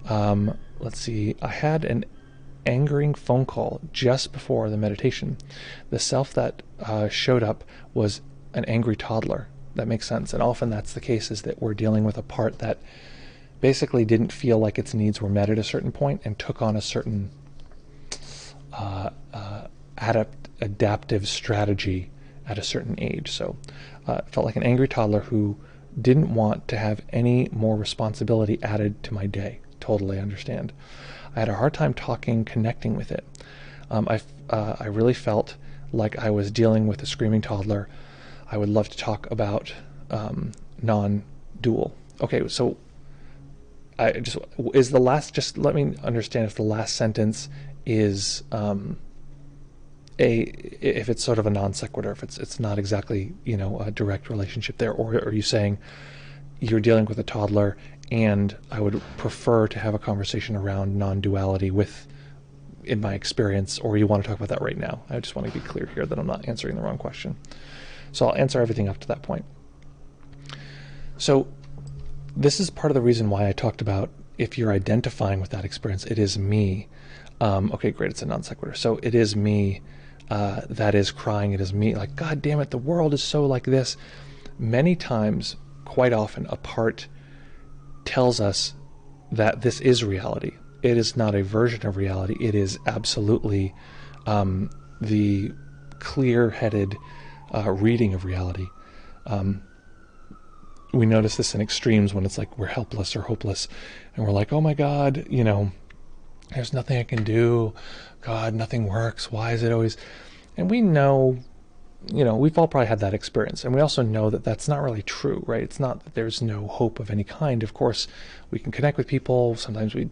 S1: Let's see. I had an angering phone call just before the meditation. The self that showed up was an angry toddler. That makes sense. And often that's the case, is that we're dealing with a part that basically didn't feel like its needs were met at a certain point and took on a certain adaptive strategy at a certain age. So it felt like an angry toddler who didn't want to have any more responsibility added to my day. Totally understand. I had a hard time connecting with it. I really felt like I was dealing with a screaming toddler. I would love to talk about non-dual. Okay, so let me understand if the last sentence is if it's sort of a non sequitur, if it's not exactly a direct relationship there, or are you saying you're dealing with a toddler and I would prefer to have a conversation around non-duality in my experience, or you want to talk about that right now? I just want to be clear here that I'm not answering the wrong question. So I'll answer everything up to that point. So this is part of the reason why I talked about, if you're identifying with that experience, it is me. Okay, great, it's a non sequitur. So it is me that is crying. It is me, like, God damn it, the world is so like this. Many times, quite often, a part tells us that this is reality. It is not a version of reality. It is absolutely the clear-headed reading of reality. We notice this in extremes, when it's like we're helpless or hopeless, and we're like, oh my God, there's nothing I can do. God, nothing works. Why is it always? And we know, we've all probably had that experience. And we also know that that's not really true, right? It's not that there's no hope of any kind. Of course, we can connect with people. Sometimes we,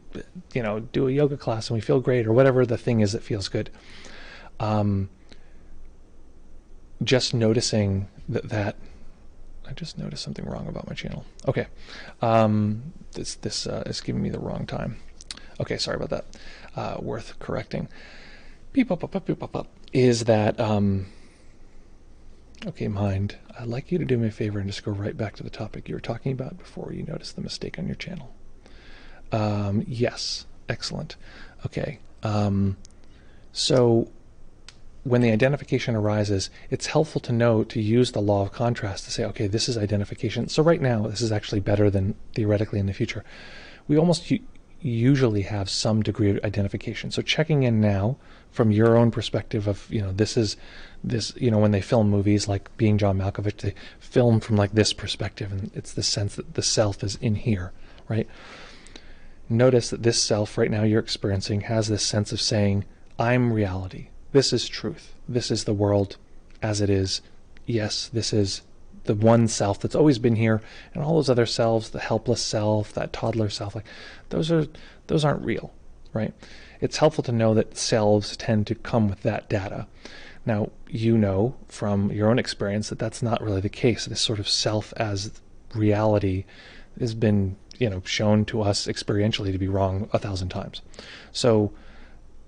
S1: do a yoga class and we feel great, or whatever the thing is that feels good. Just noticing that I just noticed something wrong about my channel. Okay. This is giving me the wrong time. Okay, sorry about that. Worth correcting. Is that Okay, mind, I'd like you to do me a favor and just go right back to the topic you were talking about before you noticed the mistake on your channel. Yes, excellent. Okay, so when the identification arises, it's helpful to know to use the law of contrast to say, okay, this is identification. So right now, this is actually better than theoretically in the future. We almost usually have some degree of identification. So checking in now from your own perspective of, this is this, when they film movies like Being John Malkovich, they film from like this perspective, and it's the sense that the self is in here, right? Notice that this self right now you're experiencing has this sense of saying, I'm reality. This is truth. This is the world as it is. Yes, this is the one self that's always been here, and all those other selves, the helpless self, that toddler self, like those aren't real, right? It's helpful to know that selves tend to come with that data. Now, you know from your own experience that that's not really the case. This sort of self as reality has been, shown to us experientially to be wrong 1,000 times. So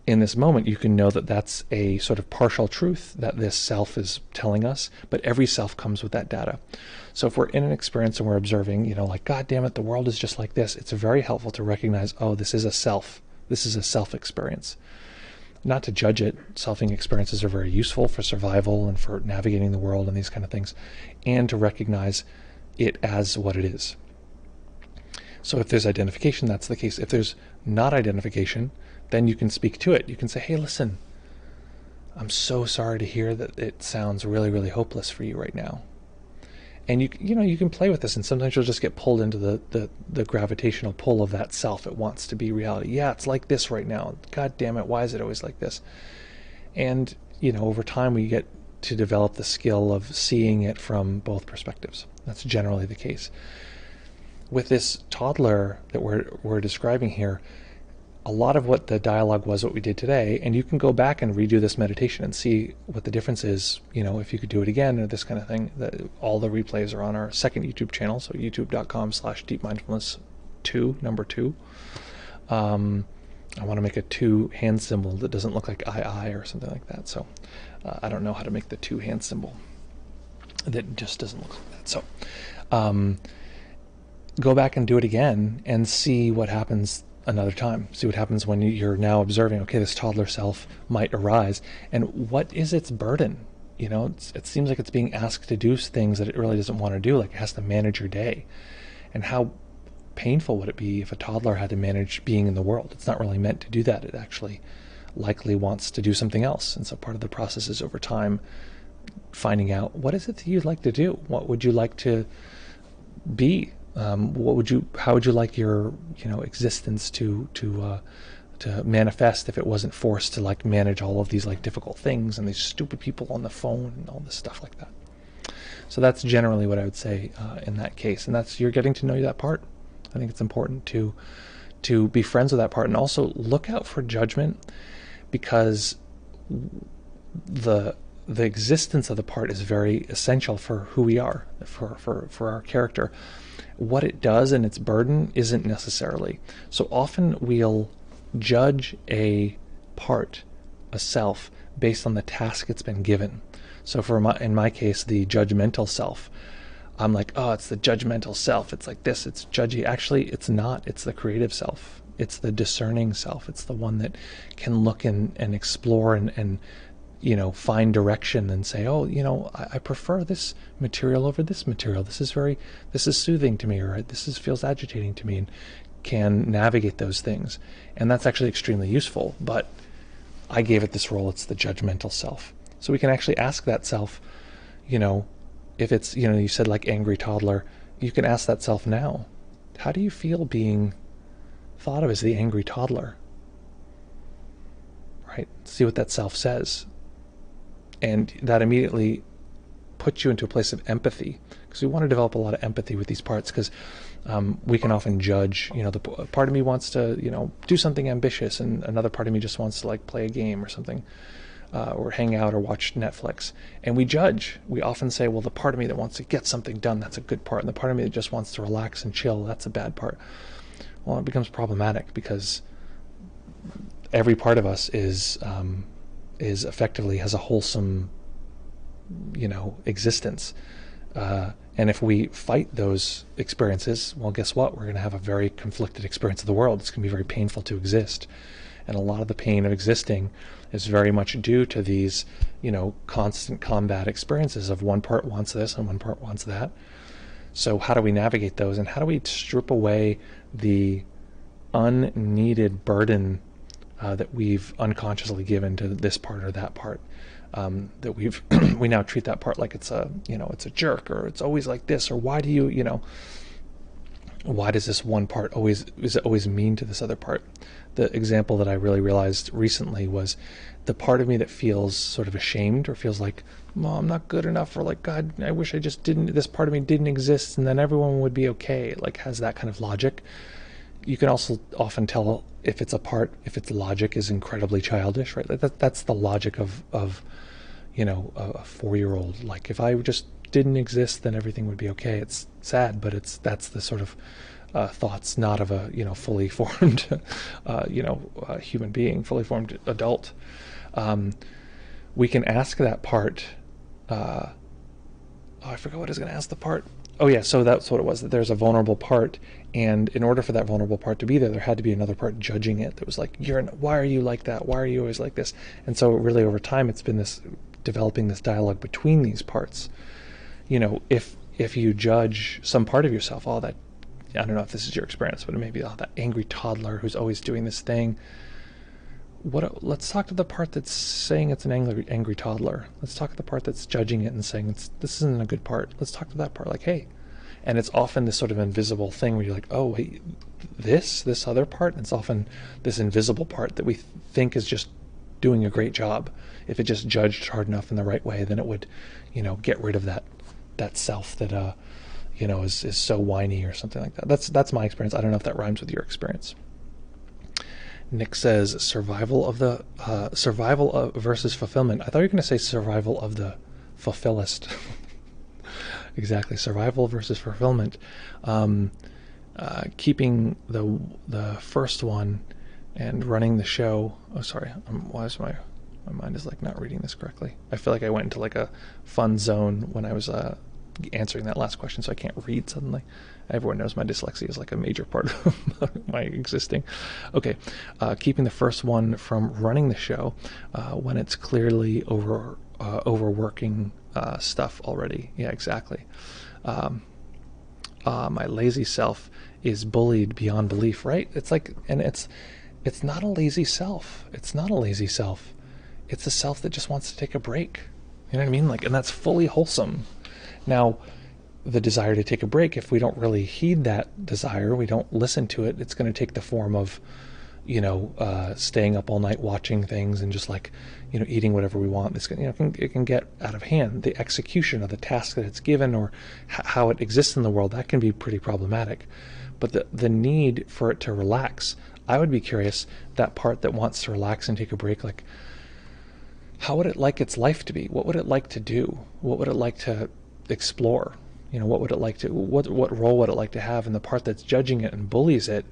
S1: in this moment, you can know that that's a sort of partial truth that this self is telling us, but every self comes with that data. So if we're in an experience and we're observing, like, God damn it, the world is just like this, it's very helpful to recognize, oh, this is a self. This is a self experience. Not to judge it. Selfing experiences are very useful for survival and for navigating the world and these kind of things, and to recognize it as what it is. So if there's identification, that's the case. If there's not identification, then you can speak to it. You can say, hey, listen, I'm so sorry to hear that it sounds really, really hopeless for you right now. And you can play with this, and sometimes you'll just get pulled into the gravitational pull of that self. It wants to be reality. Yeah, it's like this right now. God damn it, why is it always like this? And, over time we get to develop the skill of seeing it from both perspectives. That's generally the case. With this toddler that we're describing here, a lot of what the dialogue was what we did today, and you can go back and redo this meditation and see what the difference is, if you could do it again or this kind of thing. All the replays are on our second YouTube channel, so youtube.com/deepmindfulness2, number 2. I want to make a 2 hand symbol that doesn't look like I or something like that, so I don't know how to make the 2 hand symbol that just doesn't look like that. So go back and do it again and see what happens another time. See what happens when you're now observing, okay, this toddler self might arise, and what is its burden? It seems like it's being asked to do things that it really doesn't want to do, like it has to manage your day. And how painful would it be if a toddler had to manage being in the world? It's not really meant to do that. It actually likely wants to do something else. And so part of the process is over time finding out, what is it that you'd like to do? What would you like to be? How would you like your existence to manifest if it wasn't forced to like manage all of these like difficult things and these stupid people on the phone and all this stuff like that? So that's generally what I would say in that case, and that's, you're getting to know that part. I think it's important to be friends with that part, and also look out for judgment, because the existence of the part is very essential for who we are, for our character. What it does and its burden isn't necessarily. So often we'll judge a part, a self, based on the task it's been given. So in my case, the judgmental self, I'm like, oh, it's the judgmental self. It's like this, it's judgy. Actually, it's not. It's the creative self. It's the discerning self. It's the one that can look and explore and find direction and say, oh, I prefer this material over this material. This is soothing to me, or this feels agitating to me, and can navigate those things. And that's actually extremely useful, but I gave it this role. It's the judgmental self. So we can actually ask that self, if it's, you said like angry toddler, you can ask that self now, how do you feel being thought of as the angry toddler? Right? See what that self says. And that immediately puts you into a place of empathy, because we want to develop a lot of empathy with these parts, because we can often judge, the part of me wants to, do something ambitious, and another part of me just wants to like play a game or something, or hang out or watch Netflix. And we judge. We often say, well, the part of me that wants to get something done, that's a good part. And the part of me that just wants to relax and chill, that's a bad part. Well, it becomes problematic, because every part of us is effectively has a wholesome existence. And if we fight those experiences, well, guess what? We're going to have a very conflicted experience of the world. It's going to be very painful to exist. And a lot of the pain of existing is very much due to these, constant combat experiences of one part wants this and one part wants that. So how do we navigate those, and how do we strip away the unneeded burden that we've unconsciously given to this part or that part? That we now treat that part like it's a jerk, or it's always like this, or why do why does this one part is it always mean to this other part? The example that I really realized recently was the part of me that feels sort of ashamed, or feels like, well, I'm not good enough, or like, God, I wish this part of me didn't exist, and then everyone would be okay, like has that kind of logic. You can also often tell if its logic is incredibly childish, right? Like that's the logic of a 4-year-old. Like, if I just didn't exist, then everything would be okay. It's sad, but that's the sort of thoughts, not of a fully formed human being, fully formed adult. We can ask that part. I forgot what I was going to ask the part. Oh yeah, so that's what it was, that there's a vulnerable part, and in order for that vulnerable part to be there had to be another part judging it, that was like, why are you like that? Why are you always like this? And so really over time it's been developing this dialogue between these parts. If you judge some part of yourself, that, I don't know if this is your experience, but it may be, that angry toddler who's always doing this thing. Let's talk to the part that's saying it's an angry toddler. Let's talk to the part that's judging it and saying this isn't a good part. Let's talk to that part, like, hey. And it's often this sort of invisible thing where you're like, oh wait, this other part, and it's often this invisible part that we think is just doing a great job. If it just judged hard enough in the right way, then it would get rid of that self that is so whiny or something like that. That's my experience. I don't know if that rhymes with your experience. Nick says survival versus fulfillment. I thought you were going to say survival of the fulfillist. Exactly, survival versus fulfillment. Keeping the first one and running the show. Oh, sorry. Why is my mind is like not reading this correctly? I feel like I went into like a fun zone when I was answering that last question, so I can't read suddenly. Everyone knows my dyslexia is like a major part of my existing. Okay, keeping the first one from running the show when it's clearly overworking stuff already. Yeah, exactly. My lazy self is bullied beyond belief, right? It's like, and it's not a lazy self. It's not a lazy self. It's a self that just wants to take a break. You know what I mean? Like, and that's fully wholesome. Now, the desire to take a break, if we don't really heed that desire, we don't listen to it, it's going to take the form of, staying up all night watching things and just like, eating whatever we want. It's it can get out of hand. The execution of the task that it's given, or how it exists in the world, that can be pretty problematic. But the need for it to relax, I would be curious, that part that wants to relax and take a break, like, how would it like its life to be? What would it like to do? What would it like to explore? What would it like to, what role would it like to have? And the part that's judging it and bullies it,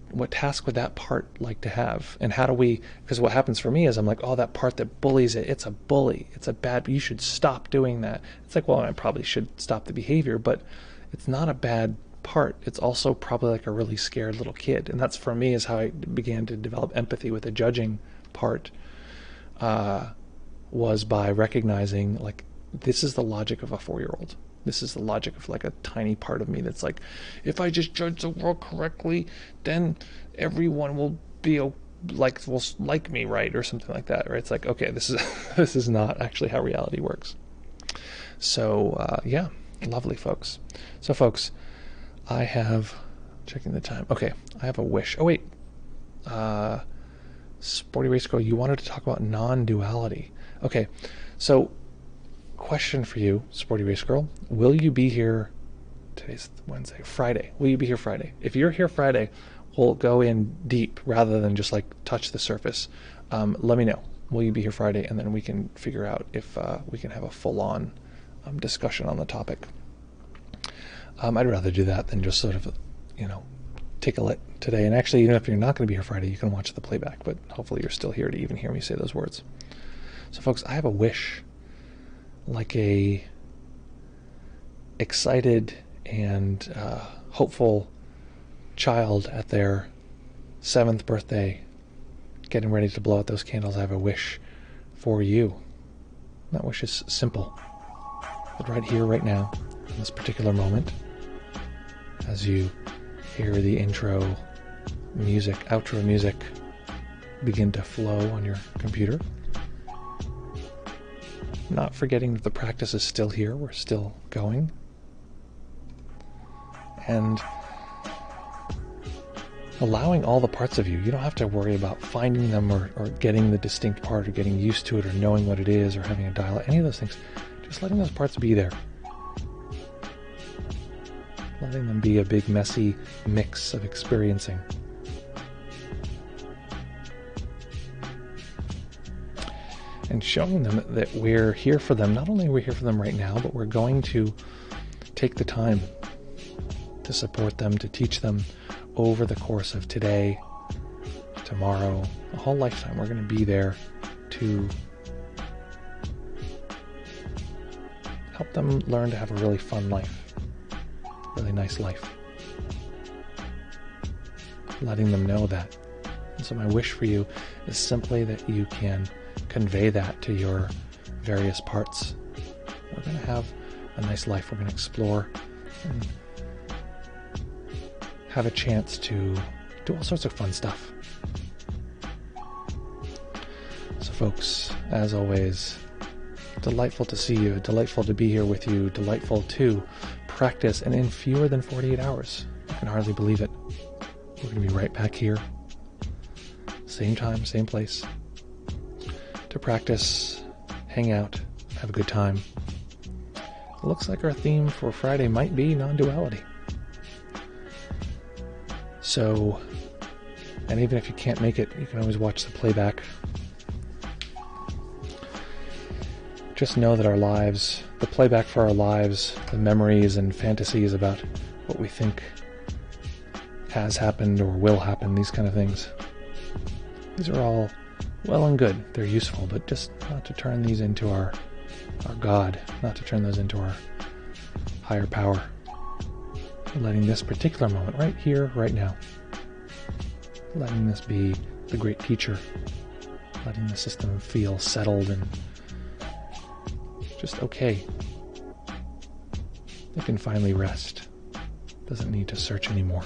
S1: what task would that part like to have? And how do we, because what happens for me is I'm like, oh, that part that bullies it, it's a bully, it's a bad, you should stop doing that. It's like, well, I probably should stop the behavior, but it's not a bad part. It's also probably like a really scared little kid. And that's, for me, is how I began to develop empathy with the judging part, was by recognizing, like, this is the logic of a 4-year-old. This is the logic of like a tiny part of me that's like, if I just judge the world correctly, then everyone will be will like me, right, or something like that, right? It's like, okay, this is not actually how reality works. So yeah, lovely, folks. So folks, I have, checking the time. Okay, I have a wish. Oh wait, Sporty Race Girl, you wanted to talk about non-duality. Okay, so question for you, Sporty Race Girl. Will you be here, today's Wednesday, Friday. Will you be here Friday? If you're here Friday, we'll go in deep rather than just like touch the surface. Let me know. Will you be here Friday? And then we can figure out if we can have a full-on discussion on the topic. I'd rather do that than just sort of, tickle it today. And actually, even if you're not going to be here Friday, you can watch the playback, but hopefully you're still here to even hear me say those words. So folks, I have a wish. like a excited and hopeful child at their 7th birthday, getting ready to blow out those candles. I have a wish for you. That wish is simple. But right here, right now, in this particular moment, as you hear the intro music, outro music begin to flow on your computer, not forgetting that the practice is still here, we're still going, and allowing all the parts of you. You don't have to worry about finding them or getting the distinct part or getting used to it or knowing what it is or having a dialogue, any of those things. Just letting those parts be there. Letting them be a big messy mix of experiencing. And showing them that we're here for them. Not only are we here for them right now, but we're going to take the time to support them, to teach them over the course of today, tomorrow, a whole lifetime. We're going to be there to help them learn to have a really fun life, really nice life. Letting them know that. And so my wish for you is simply that you can convey that to your various parts. We're going to have a nice life. We're going to explore and have a chance to do all sorts of fun stuff. So folks, as always, delightful to see you, delightful to be here with you, delightful to practice, and in fewer than 48 hours. I can hardly believe it. We're going to be right back here, same time, same place, to practice, hang out, have a good time. It looks like our theme for Friday might be non-duality. So, and even if you can't make it, you can always watch the playback. Just know that our lives, the playback for our lives, the memories and fantasies about what we think has happened or will happen, these kind of things, these are all well and good. They're useful, but just not to turn these into our God, not to turn those into our higher power. Letting this particular moment right here, right now, letting this be the great teacher, letting the system feel settled and just okay. It can finally rest. Doesn't need to search anymore.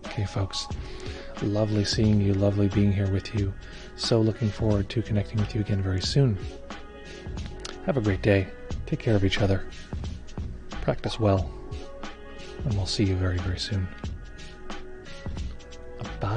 S1: Okay, folks. Lovely seeing you, lovely being here with you. So looking forward to connecting with you again very soon. Have a great day. Take care of each other. Practice well. And we'll see you very, very soon.